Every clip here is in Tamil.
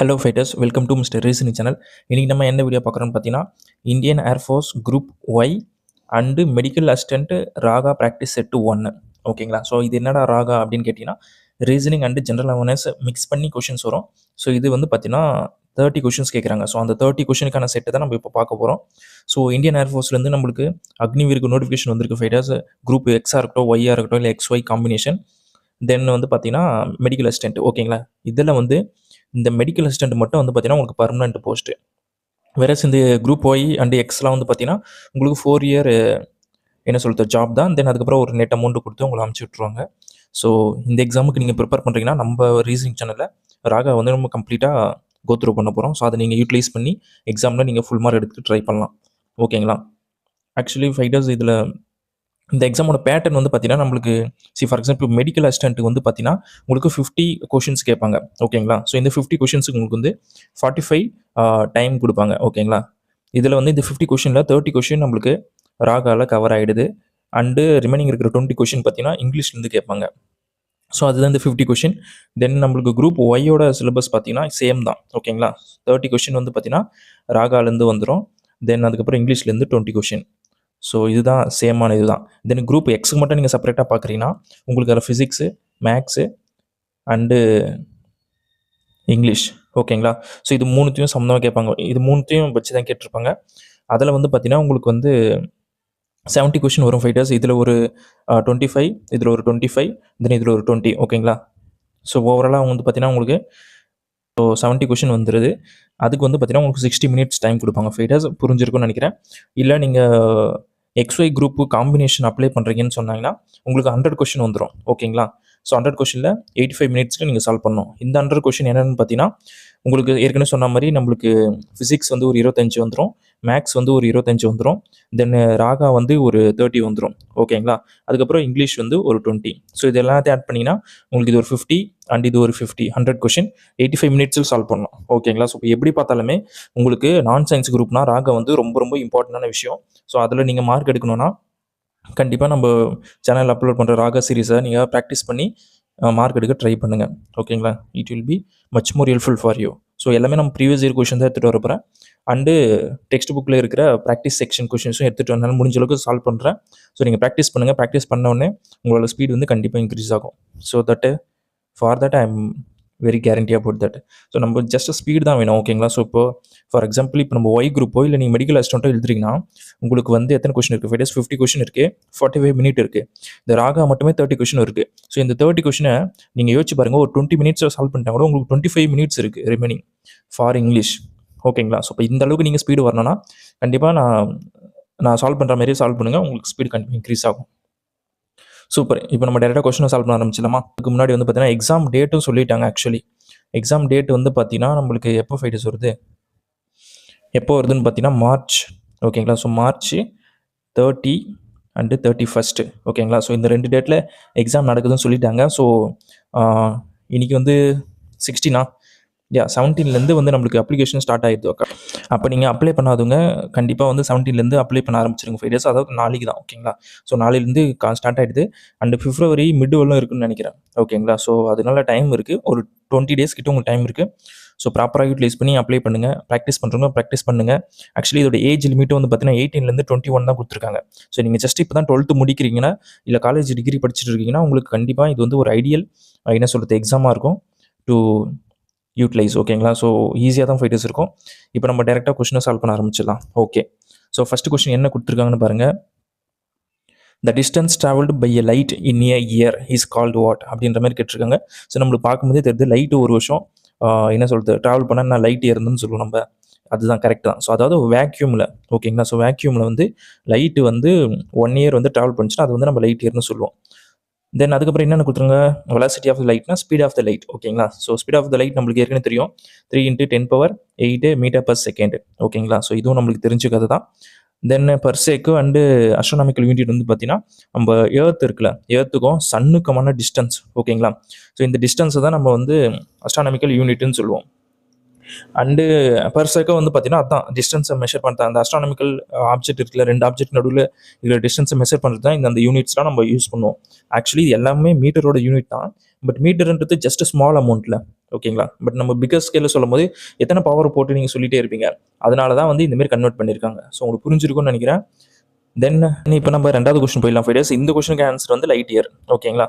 Hello fighters, welcome to mister reasoning channel. இன்றைக்கி நம்ம என்ன வீடியோ பார்க்குறோன்னு பார்த்தீங்கன்னா, Indian air force group Y and medical assistant RAGA practice set 1. ஓகேங்களா? ஸோ இது என்னடா ராகா அப்படின்னு கேட்டிங்கன்னா, reasoning and general awareness mix பண்ணி கொஷின்ஸ் வரும். ஸோ இது வந்து பார்த்தீங்கன்னா 30 கொஷின்ஸ் கேட்குறாங்க. ஸோ அந்த 30 கொஷினுக்கான செட்டு தான் நம்ம இப்போ பார்க்க போகிறோம். ஸோ இந்தியன் ஏர்ஃபோர்ஸ்லேருந்து நம்மளுக்கு அக்னிவீருக்கு நோட்டிஃபிகேஷன் வந்திருக்கு ஃபைட்டர்ஸ். குரூப் எக்ஸாக இருக்கட்டும், ஒய்யாக இருக்கட்டும், இல்லை XY காம்பினேஷன். தென் வந்து பார்த்தீங்கன்னா மெடிக்கல் அசிஸ்டன்ட். ஓகேங்களா? இதில் வந்து இந்த மெடிக்கல் அசிஸ்டன்ட் மட்டும் வந்து பார்த்தீங்கன்னா உங்களுக்கு பர்மனெண்ட் போஸ்ட்டு. வேறஸ் இந்த குரூப் ஒய் அண்ட் எக்ஸ்லாம் வந்து பார்த்தீங்கன்னா உங்களுக்கு 4 இயர் என்ன சொல்கிறது ஜாப் தான். தென் அதுக்கப்புறம் ஒரு நெட் அமௌண்ட் கொடுத்து உங்களை அனுப்பிச்சி விட்ருவாங்க. ஸோ இந்த எக்ஸாமுக்கு நீங்கள் ப்ரிப்பேர் பண்ணுறீங்கன்னா நம்ம ரீசனிங் சேனலில் ராகா வந்து நம்ம கம்ப்ளீட்டாக கோத்ரூ பண்ண போகிறோம். ஸோ அதை நீங்கள் யூட்டிலைஸ் பண்ணி எக்ஸாமில் நீங்கள் ஃபுல் மார்க் எடுத்து ட்ரை பண்ணலாம். ஓகேங்களா? ஆக்சுவலி ஃபைட்டர்ஸ் இதில் இந்த எக்ஸாமோட பேட்டர்ன் வந்து பார்த்தீங்கன்னா நம்மளுக்கு ஃபார் எக்ஸாம்பிள் மெடிக்கல் அசிஸ்டன்ட்டுக்கு வந்து பார்த்தீங்கன்னா உங்களுக்கு 50 கொஷின்ஸ் கேட்பாங்க. ஓகேங்களா? ஸோ இந்த 50 கொஷின்ஸுக்கு உங்களுக்கு வந்து 45 டைம் கொடுப்பாங்க. ஓகேங்களா? இதில் வந்து இந்த 50 கொஷினில் 30 கொஷின் நம்மளுக்கு ராகாவில் கவர் ஆகிடுது. அண்டு ரிமைனிங் இருக்கிற 20 கொஷின் பார்த்தீங்கன்னா இங்கிலீஷ்லேருந்து கேட்பாங்க. ஸோ அதுதான் இந்த 50 கொஷின். தென் நம்மளுக்கு குரூப் ஒய்யோட சிலபஸ் பார்த்தீங்கன்னா சேம் தான். ஓகேங்களா? 30 கொஷின் வந்து பார்த்தீங்கன்னா ராகாலேருந்து வந்துடும். தென் அதுக்கப்புறம் இங்கிலீஷ்லேருந்து 20 கொஷின். ஸோ இதுதான் சேமான இதுதான். தென் குரூப் எக்ஸுக்கு மட்டும் நீங்கள் செப்பரேட்டாக பார்க்குறீங்கன்னா உங்களுக்கு அதில் ஃபிசிக்ஸு, மேக்ஸு அண்டு இங்கிலீஷ். ஓகேங்களா? ஸோ இது மூணுத்தையும் சம்மந்தமாக கேட்பாங்க. இது மூணுத்தையும் வச்சு தான் கேட்டிருப்பாங்க. அதில் வந்து பார்த்தீங்கன்னா உங்களுக்கு வந்து 70 கொஷின் வரும் ஃபைட்டர்ஸ். இதில் ஒரு 25, இதில் ஒரு 25, தென் இதில் ஒரு 20. ஓகேங்களா? ஸோ ஓவராலாக வந்து பார்த்தீங்கன்னா உங்களுக்கு 70 கொஷின் வந்துடுது. அதுக்கு வந்து பார்த்தீங்கன்னா உங்களுக்கு 60 மினிட்ஸ் டைம் கொடுப்பாங்க ஃபைட்டர்ஸ். புரிஞ்சிருக்கும்னு நினைக்கிறேன். இல்லை நீங்கள் XY குரூப்பு காம்பினேஷன் அப்ளை பண்ணுறீங்கன்னு சொன்னாங்கன்னா உங்களுக்கு 100 கொஷின் வந்துடும். ஓகேங்களா? ஸோ 100 கொஷினில் 85 மினிட்ஸில் நீங்கள் சால்வ் பண்ணணும். இந்த 100 கொஷின் என்னென்னு பார்த்தீங்கன்னா உங்களுக்கு ஏற்கனவே சொன்ன மாதிரி நம்மளுக்கு ஃபிசிக்ஸ் வந்து ஒரு 25 வந்துடும், மேக்ஸ் வந்து ஒரு 25 வந்துடும், தென் ராகா வந்து ஒரு 30 வந்துடும். ஓகேங்களா? அதுக்கப்புறம் இங்கிலீஷ் வந்து ஒரு 20. ஸோ இது எல்லாத்தையும் ஆட் பண்ணிங்கன்னா உங்களுக்கு இது ஒரு 50 அண்ட் இது ஒரு 50, 100 கொஷின் 85 மினிட்ஸில் சால்வ் பண்ணணும். ஓகேங்களா? ஸோ இப்போ எப்படி பார்த்தாலுமே உங்களுக்கு நான் சயின்ஸ் குரூப்னா ராகா வந்து ரொம்ப ரொம்ப இம்பார்ட்டண்டான விஷயம். ஸோ அதில் நீங்கள் மார்க் எடுக்கணும்னா கண்டிப்பாக நம்ம சேனலில் அப்லோட் பண்ணுற ராகா சீரீஸை நீங்கள் ப்ராக்டிஸ் பண்ணி மார்க் எடுக்க ட்ரை பண்ணுங்கள். ஓகேங்களா? It will be much more helpful for you. So எல்லாமே நம்ம ப்ரீவியஸ் இயர் கொஷின் தான் எடுத்துகிட்டு வரப்போகிறேன். அண்டு டெக்ஸ்ட் புக்கில் இருக்கிற ப்ராக்டிஸ் செக்ஷன் கொஷின்ஸும் எடுத்துகிட்டு வந்தாலும் முடிஞ்ச அளவுக்கு சால்வ் பண்ணுறேன். ஸோ நீங்கள் ப்ராக்டிஸ் பண்ணுங்கள். ப்ராக்டிஸ் பண்ண உடனே உங்களோட ஸ்பீட் வந்து கண்டிப்பாக இன்க்ரீஸ் ஆகும். So for that I am very guarantee about that. So நம்ம ஜஸ்ட் ஸ்பீட் தான் வேணும். ஓகேங்களா? ஸோ இப்போ ஃபார் எக்ஸாம்பிள் இப்போ நம்ம ஒய் குரூப்போ இல்லை நீங்கள் மெடிக்கல் அசிஸ்டண்ட்டோ எழுதுறீங்கன்னா உங்களுக்கு வந்து எத்தனை கொஷின் இருக்குது? 50 கொஷின் இருக்குது, 45 மினிட் இருக்குது. இந்த ராகா மட்டுமே 30 கொஷின் இருக்குது. ஸோ இந்த 30 கொஷினை நீங்கள் யோசிச்சு பாருங்கள். ஒரு 20 மினிட்ஸில் சால்வ் பண்ணிட்டா கூட உங்களுக்கு 25 மினிட்ஸ் இருக்குது ரிமைனிங் ஃபார் இங்கிலீஷ். ஓகேங்களா? ஸோ இப்போ இந்த அளவுக்கு நீங்கள் ஸ்பீடு வரணும்னா கண்டிப்பாக நான் சால்வ் பண்ணுற மாதிரியே சால்வ் பண்ணுங்கள். உங்களுக்கு ஸ்பீடு கண்டிப்பாக இன்க்ரீஸ் ஆகும். சூப்பர். இப்போ நம்ம டேரெக்டாக கொஸ்டினை சால்வ் பண்ண ஆரம்பிச்சிடலாமா? அதுக்கு முன்னாடி வந்து பார்த்தீங்கன்னா எக்ஸாம் டேட்டும் சொல்லிட்டாங்க. ஆக்சுவலி எக்ஸாம் டேட் வந்து பார்த்தீங்கன்னா நம்மளுக்கு எப்போ ஃபைட்டர்ஸ் வருது, எப்போ வருதுன்னு பார்த்தீங்கன்னா மார்ச். ஓகேங்களா? So March 30 and 31. ஓகேங்களா? ஸோ இந்த 2 டேட்டில் எக்ஸாம் நடக்குதுன்னு சொல்லிட்டாங்க. ஸோ இன்றைக்கி வந்து 16 17லேருந்து வந்து நம்மளுக்கு அப்ளிகேஷன் ஸ்டார்ட் ஆகிடுது. ஓகே, அப்போ நீங்கள் அப்ளை பண்ணாதவங்க கண்டிப்பாக வந்து 17லேருந்து அப்ளை பண்ண ஆரம்பிச்சிருங்க 5 டேஸ். அதாவது நாளைக்கு தான். ஓகேங்களா? ஸோ நாளையிலேருந்து ஸ்டார்ட் ஆகிடுது. அண்டு பிப்ரவரி மிட் வரலும் இருக்குன்னு நினைக்கிறேன். ஓகேங்களா? ஸோ அதனால டைம் இருக்குது. ஒரு 20 டேஸ் கிட்ட உங்களுக்கு டைம் இருக்குது. ஸோ ப்ராப்பராக யூட்டிலைஸ் பண்ணி அப்ளை பண்ணுங்கள். ப்ராக்டிஸ் பண்ணுறவங்க ப்ராக்டிஸ் பண்ணுங்கள். ஆக்சுவலி இதோட ஏஜ் லிமிட்டும் வந்து பார்த்தீங்கன்னா 18லேருந்து 21 தான் கொடுத்துருக்காங்க. ஸோ நீங்கள் ஜஸ்ட் இப்போ தான் 12th முடிக்கிறீங்கன்னா இல்லை காலேஜ் டிகிரி படிச்சுட்டு இருக்கீங்கன்னா உங்களுக்கு கண்டிப்பாக இது வந்து ஒரு ஐடியல் என்ன சொல்கிறது எக்ஸாமாக இருக்கும் டு யூட்டிலைஸ். ஓகேங்களா? ஸோ ஈஸியாக தான் ஃபைட்டர்ஸ் இருக்கும். இப்போ நம்ம டேரெக்டாக கொஸ்டினை சால்வ் பண்ண ஆரம்பிச்சிடலாம். ஓகே, ஸோ ஃபஸ்ட்டு கொஸ்டின் என்ன கொடுத்துருக்காங்கன்னு பாருங்கள். The distance travelled by a light in a year is called what அப்படின்ற மாதிரி கேட்டிருக்காங்க. ஸோ நம்மளுக்கு பார்க்கும்போதே தெரியுது லைட்டு ஒரு வருஷம் என்ன சொல்கிறது ட்ராவல் பண்ணால் நான் லைட் இருந்துன்னு சொல்லுவோம் நம்ம. அதுதான் கரெக்ட் தான். ஸோ அதாவது வேக்யூமில். ஓகேங்களா? ஸோ வேக்யூமில் வந்து லைட்டு வந்து 1 இயர் வந்து ட்ராவல் பண்ணிச்சுன்னா அது வந்து நம்ம லைட் இயர்னு சொல்லுவோம். தென் அதுக்கப்புறம் என்னென்ன கொடுத்துருங்க, வெலாசிட்டி ஆஃப் த லைட்னா ஸ்பீட் ஆஃப் த லைட். ஓகேங்களா? So speed of the light நம்மளுக்கு ஏற்கனவே தெரியும் 3 × 10⁸ மீட்டர்/செகண்ட். ஓகேங்களா? ஸோ இதுவும் நம்மளுக்கு தெரிஞ்சுக்கிறது தான். தென் பர்சேக்கு அண்டு அஸ்ட்ரானாமிக்கல் யூனிட் வந்து பார்த்தீங்கன்னா நம்ம ஏர்த் இருக்குல்ல, ஏர்த்துக்கும் சன்னுக்குமான டிஸ்டன்ஸ். ஓகேங்களா? ஸோ இந்த டிஸ்டன்ஸை தான் நம்ம வந்து அஸ்ட்ரானாமிக்கல் யூனிட்னு சொல்லுவோம். அண்டு பர்சேக்கு வந்து பார்த்தீங்கன்னா அதுதான் டிஸ்டன்ஸை மெஷர் பண்ணுறது. அந்த அஸ்ட்ரானாமிக்கல் ஆப்ஜெக்ட் இருக்குல்ல, 2 ஆப்ஜெக்ட் நடுவில் இதில் டிஸ்டன்ஸை மெஷர் பண்ணுறது தான் இந்த யூனிட்ஸ்லாம் நம்ம யூஸ் பண்ணுவோம். ஆக்சுவலி இது எல்லாமே மீட்டரோட யூனிட் தான். பட் மீட்டர்ன்றது ஜஸ்ட் ஸ்மால் அமௌண்ட்டில். ஓகேங்களா. பட் நம்ம பிக்கர் ஸ்கேலில் சொல்லும் போது எத்தனை பவர் போட்டு நீங்கள் சொல்லிட்டே இருப்பீங்க. அதனால தான் வந்து இந்தமாரி கன்வெர்ட் பண்ணியிருக்காங்க. ஸோ உங்களுக்கு புரிஞ்சிருக்கும்னு நினைக்கிறேன். தென் இப்போ நம்ம 2வது கொஸ்டின் போயிடலாம் ஃபைடர்ஸ். இந்த கொஸ்டினுக்கு ஆன்சர் வந்து லைட் இயர். ஓகேங்களா,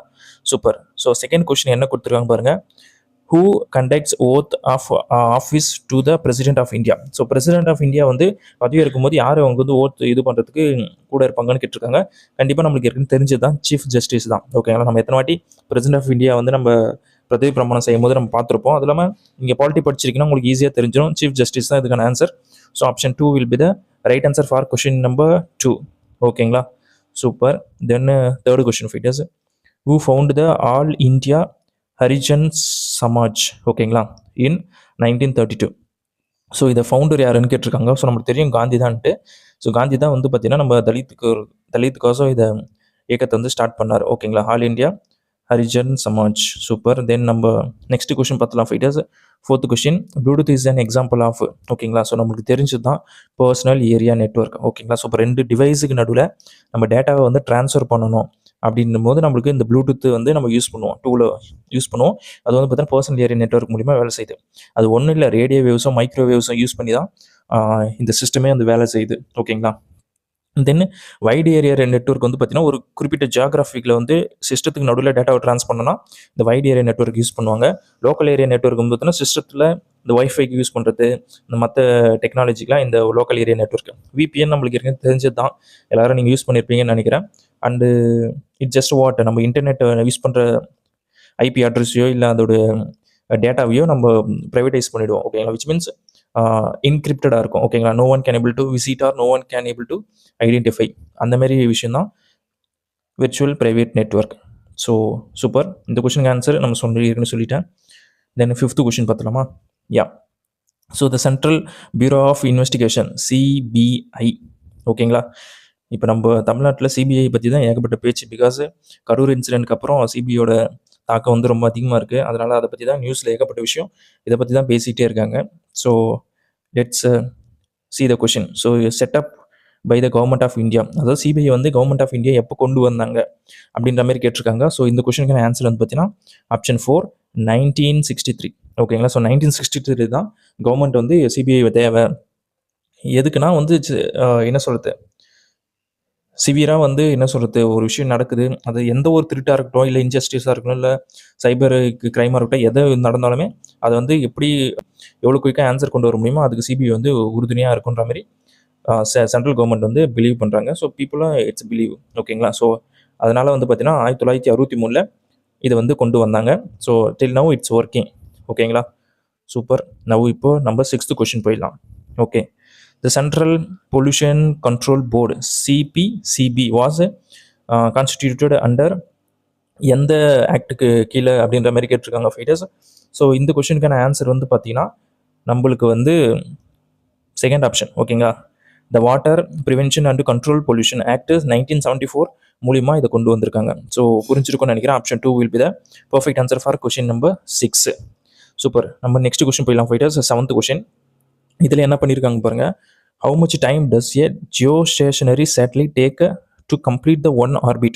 சூப்பர். ஸோ செகண்ட் கொஸ்டின் என்ன கொடுத்துருக்காங்க பாருங்க. Who conducts oath of office to the president of India. So president of India வந்து பதவி இருக்கும்போது யார் அவங்க வந்து ஓத் இது பண்ணுறதுக்கு கூட இருப்பாங்கன்னு கேட்டிருக்காங்க. கண்டிப்பாக நம்மளுக்கு இருக்குன்னு தெரிஞ்சது தான் சீஃப் ஜஸ்டிஸ் தான். ஓகேங்களா, நம்ம எத்தனை வாட்டி பிரசிடென்ட் ஆஃப் இந்தியா வந்து நம்ம பதவி பிரமாணம் செய்யும் போது நம்ம பார்த்துருப்போம். அது இல்லாமல் இங்கே பாலிட்டி படிச்சிருக்கீங்கன்னா உங்களுக்கு ஈஸியாக தெரிஞ்சிடும். சீஃப் ஜஸ்டிஸ் தான் இதுக்கான answer. So option 2 will be the right answer for question number 2. ஓகேங்களா, super. Then third question fighters. Who found the all India Harijan Samaj. ஓகேங்களா, இன் 1932. ஸோ இதை ஃபவுண்டர் யாருன்னு கேட்டிருக்காங்க. ஸோ நமக்கு தெரியும் காந்தி தான்ட்டு. ஸோ காந்தி தான் வந்து பார்த்தீங்கன்னா நம்ம தலித்துக்கோசம் இதை இயக்கத்தை வந்து ஸ்டார்ட் பண்ணார். ஓகேங்களா, all India Harijan Samaj. Super. Then நம்ம நெக்ஸ்ட் கொஸ்டின் பார்த்தலாம் fighters. Fourth question. Bluetooth is an example of. ஓகேங்களா, ஸோ நம்மளுக்கு தெரிஞ்சது தான் பர்சனல் ஏரியா நெட்வொர்க். ஓகேங்களா, ஸோ இப்போ 2 டிவைஸுக்கு நடுவில் நம்ம டேட்டாவை வந்து ட்ரான்ஸ்ஃபர் பண்ணணும் அப்படின்னும் போது நம்மளுக்கு இந்த ப்ளூடூத் வந்து நம்ம யூஸ் பண்ணுவோம், டூவில் யூஸ் பண்ணுவோம். அது வந்து பார்த்தீங்கன்னா பர்சனல் ஏரியா நெட்வொர்க் மூலிமா வேலை செய்யுது. அது ஒன்றும் இல்லை, ரேடியோ வேவ்ஸும் மைக்ரோவேவ்ஸும் யூஸ் பண்ணி தான் இந்த சிஸ்டமே வந்து வேலை செய்யுது. ஓகேங்களா. தென் வைட் ஏரியா நெட்வொர்க் வந்து பார்த்தீங்கன்னா ஒரு குறிப்பிட்ட ஜியாகிராஃபிக்கில் வந்து சிஸ்டத்துக்கு நடுவில் டேட்டாவை ட்ரான்ஸ்ஃபர் பண்ணணும்னா இந்த வைட் ஏரியா நெட்வொர்க் யூஸ் பண்ணுவாங்க. லோக்கல் ஏரியா நெட்வொர்க் வந்து பார்த்தீங்கன்னா சிஸ்டத்தில் இந்த வைஃபைக்கு யூஸ் பண்ணுறது, இந்த மற்ற டெக்னாலஜிக்கெலாம் இந்த லோக்கல் ஏரியா நெட்வொர்க். விபிஎன் நம்மளுக்கு இருக்குன்னு தெரிஞ்சது தான், எல்லோரும் நீங்கள் யூஸ் பண்ணியிருப்பீங்கன்னு நினைக்கிறேன். அண்டு இட் ஜஸ்ட் வாட் நம்ம இன்டர்நெட் யூஸ் பண்ணுற ஐபி அட்ரஸையோ இல்லை அதோட டேட்டாவையோ நம்ம ப்ரைவேட்டைஸ் பண்ணிவிடுவோம். ஓகேங்களா, விச் மீன்ஸ் இன்கிரிப்டடாக இருக்கும். ஓகேங்களா, no one can able to visit or no one can able to identify. அந்த மாதிரி விஷயம் தான் virtual private network. So super. இந்த கொஸ்டினுக்கு ஆன்சர் நம்ம இருக்குன்னு சொல்லிட்டேன். தென் 5th கொஸ்டின் பார்த்தலாமா. Yeah. So the Central Bureau of Investigation CBI. ஓகேங்களா, இப்போ நம்ம தமிழ்நாட்டில் சிபிஐ பற்றி தான் ஏகப்பட்ட பேச்சு. பிகாஸ் கரூர் இன்சிடென்ட்க்கு அப்புறம் சிபிஐயோட தாக்கம் வந்து ரொம்ப அதிகமாக இருக்குது. அதனால் அதை பற்றி தான் நியூஸில் ஏகப்பட்ட விஷயம் இதை பற்றி தான் பேசிகிட்டே இருக்காங்க. So let's see the question. So setup by the government of India. அதாவது சிபிஐ வந்து கவர்மெண்ட் ஆஃப் இந்தியா எப்போ கொண்டு வந்தாங்க அப்படின்ற மாதிரி கேட்டிருக்காங்க. ஸோ இந்த கொஸ்டினுக்கான ஆன்சர் வந்து பார்த்தீங்கன்னா ஆப்ஷன் 4 1963. ஓகேங்களா, ஸோ 1963 தான் கவர்மெண்ட் வந்து சிபிஐ தேவை. எதுக்குன்னா வந்து என்ன சொல்கிறது, சிவியராக வந்து என்ன சொல்கிறது, ஒரு விஷயம் நடக்குது, அது எந்த ஒரு திருட்டாக இருக்கட்டும், இல்லை இன்ஜஸ்டிஸாக இருக்கட்டும், இல்லை சைபர் க்ரைமாக இருக்கட்டும், எதை நடந்தாலுமே அதை வந்து எப்படி எவ்வளோ குயிக்காக ஆன்சர் கொண்டு வர முடியுமோ அதுக்கு சிபிஐ வந்து உறுதுணையாக இருக்குன்ற மாதிரி சென்ட்ரல் கவர்மெண்ட் வந்து பிலீவ் பண்ணுறாங்க. ஸோ பீப்புளாக இட்ஸ் பிலீவ். ஓகேங்களா, ஸோ அதனால் வந்து பார்த்தீங்கன்னா 1963 இதை வந்து கொண்டு வந்தாங்க. So till now it's working. ஓகேங்களா, சூப்பர். நவ் இப்போ நம்ம 6th கொஸ்டின் போயிடலாம். Okay. The Central Pollution Control Board CPCB was constituted under எந்த ஆக்டுக்கு கீழே அப்படின்ற மாதிரி கேட்டிருக்காங்க ஃபைட்டர்ஸ். ஸோ இந்த கொஸ்டினுக்கான ஆன்சர் வந்து பார்த்தீங்கன்னா நம்மளுக்கு வந்து செகண்ட் ஆப்ஷன். ஓகேங்களா, the water prevention and control pollution act 1974 மூலிமா இதை கொண்டு வந்திருக்காங்க. ஸோ புரிஞ்சிருக்கும்னு நினைக்கிறேன். Option 2 will be the perfect answer for question number 6. Super. நம்ம நெக்ஸ்ட் கொஸ்டின் போயிடலாம் ஃபைட்டர்ஸ். 7th question. இதில் என்ன பண்ணியிருக்காங்க பாருங்கள். How much time does a geostationary satellite take to complete the one orbit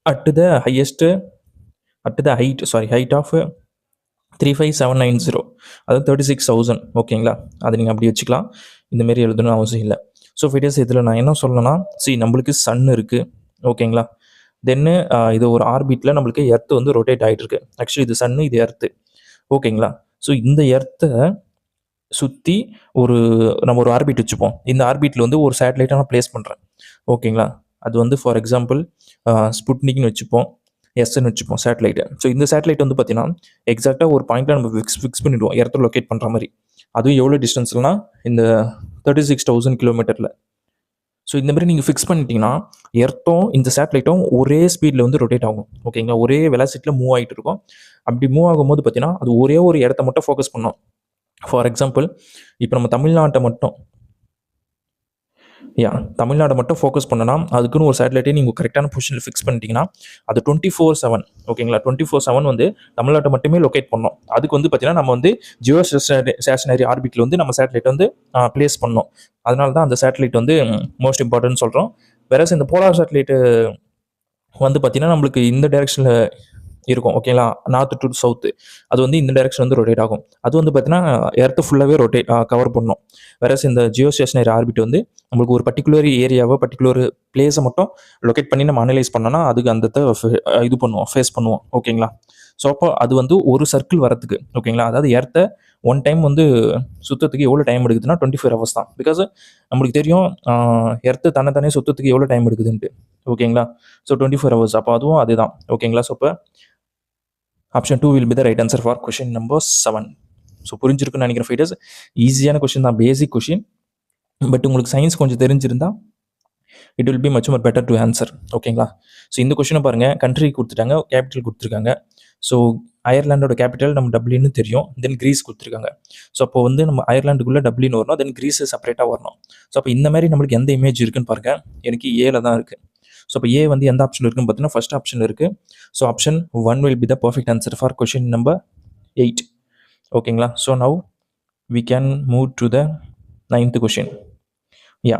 at the height of 35790, அதாவது 36,000. ஓகேங்களா, அதை நீங்கள் அப்படி வச்சுக்கலாம், இந்தமாரி எழுதணும்னு அவசியம் இல்லை. ஸோ ஃபைட்டர்ஸ் இதில் நான் என்ன சொல்லணும்னா, நம்மளுக்கு சன் இருக்குது. ஓகேங்களா, தென்னு இது ஒரு ஆர்பிட்டில் நம்மளுக்கு எர்த்து வந்து ரொட்டேட் ஆகிட்டு இருக்கு. ஆக்சுவலி இது சன்னு, இது எர்த்து. ஓகேங்களா, ஸோ இந்த எர்த்தை சுற்றி நம்ம ஒரு ஆர்பிட் வச்சுப்போம். இந்த ஆர்பிட்டில் வந்து ஒரு சேட்டலைட்டை நான் ப்ளேஸ் பண்ணுறேன். ஓகேங்களா, அது வந்து ஃபார் எக்ஸாம்பிள் ஸ்புட்னிக்னு வச்சுப்போம், எஸ்ன்னு வச்சுப்போம் சேட்டலைட்டு. ஸோ இந்த சேட்டலைட் வந்து பார்த்தீங்கன்னா எக்ஸாக்டாக ஒரு பாயிண்ட்டில் நம்ம ஃபிக்ஸ் பண்ணிவிடுவோம், எர்த்தை லொக்கேட் பண்ணுற மாதிரி. அதுவும் எவ்வளோ டிஸ்டன்ஸ்லாம் இந்த 36,000 கிலோமீட்டரில். ஸோ இந்த மாதிரி நீங்கள் ஃபிக்ஸ் பண்ணிட்டீங்கன்னா எர்த்தும் இந்த சேட்டலைட்டும் ஒரே ஸ்பீடில் வந்து ரொட்டேட் ஆகும். ஓகேங்களா, ஒரே வெலாசிட்டியில் மூவ் ஆகிட்டு இருக்கும். அப்படி மூவ் ஆகும்போது பார்த்தீங்கன்னா அது ஒரே ஒரு இடத்த மட்டும் ஃபோக்கஸ் பண்ணோம். ஃபார் எக்ஸாம்பிள் இப்போ நம்ம தமிழ்நாட்டை மட்டும் ஃபோக்கஸ் பண்ணனா அதுக்குன்னு ஒரு சேட்டலைட்டே நீங்கள் கரெக்டான பொசிஷனில் ஃபிக்ஸ் பண்ணிட்டீங்கன்னா அது 24/7. ஓகேங்களா, 24/7 வந்து தமிழ்நாட்டை மட்டுமே லொக்கேட் பண்ணோம். அதுக்கு வந்து பார்த்தீங்கன்னா நம்ம வந்து ஜியோ ஸ்டேஷனரி ஆர்பிட்டில் வந்து நம்ம சேட்டலைட் வந்து ப்ளேஸ் பண்ணோம். அதனால தான் அந்த சேட்டலைட் வந்து மோஸ்ட் இம்பார்ட்டன்ட் சொல்கிறோம். வேற இந்த போலார் சேட்டலைட்டு வந்து பார்த்தீங்கன்னா நம்மளுக்கு இந்த டைரெக்ஷனில் இருக்கும் ஓகேங்களா, நார்த் டு சவுத்து. அது வந்து இந்த டைரக்ஷன் வந்து ரொட்டேட் ஆகும். அது வந்து பார்த்தீங்கன்னா எர்த் ஃபுல்லாகவே கவர் பண்ணும். வேறஸ் இந்த ஜியோ ஸ்டேஷனரி ஆர்பிட் வந்து நம்மளுக்கு ஒரு பர்டிகுலர் ஏரியாவோ பர்டிகுலர் பிளேஸை மட்டும் லொக்கேட் பண்ணி நம்ம அனலைஸ் பண்ணோன்னா அதுக்கு அந்த இது பண்ணுவோம், ஃபேஸ் பண்ணுவோம் ஓகேங்களா. ஸோ அப்போ அது வந்து ஒரு சர்க்கிள் வரத்துக்கு ஓகேங்களா, அதாவது எர்த்தை ஒன் டைம் வந்து சுற்றத்துக்கு எவ்வளோ டைம் எடுக்குதுன்னா 24 ஹவர்ஸ் தான். பிகாஸ் நம்மளுக்கு தெரியும் எர்த்து தன்னை சுற்றத்துக்கு எவ்வளோ டைம் எடுக்குதுன்ட்டு ஓகேங்களா. ஸோ 24 ஹவர்ஸ், அப்போ அதுவும் அதுதான் ஓகேங்களா. ஸோ இப்போ option 2 will be the right answer for question number 7. So புரிஞ்சிருக்குன்னு நினைக்கிற ஃபைட்டர்ஸ், ஈஸியான கொஷின் தான், பேசிக் கொஷின். பட் உங்களுக்கு சயின்ஸ் கொஞ்சம் தெரிஞ்சிருந்தா it will be much more better to answer ஓகேங்களா. ஸோ இந்த கொஷினை பாருங்கள், கண்ட்ரி கொடுத்துட்டாங்க, கேபிட்டல் கொடுத்துருக்காங்க. ஸோ அயர்லாண்டோட கேபிட்டல் நம்ம டப்ளின்னு தெரியும், தென் கிரீஸ் கொடுத்துருக்காங்க. ஸோ அப்போ வந்து நம்ம அயர்லாண்டுக்குள்ளே டப்ளின்னு வரணும், தென் கிரீஸ் செப்பரேட்டாக வரணும். ஸோ அப்போ இந்த மாதிரி நம்மளுக்கு எந்த இமேஜ் இருக்குன்னு பாருங்கள், எனக்கு ஏல தான் இருக்குது. ஸோ இப்போ ஏ வந்து எந்த ஆப்ஷன் இருக்குன்னு பார்த்தீங்கன்னா ஃபர்ஸ்ட் ஆப்ஷன் இருக்குது. So option 1 will be the perfect answer for question number 8 ஓகேங்களா. So now we can move to the 9th question. Yeah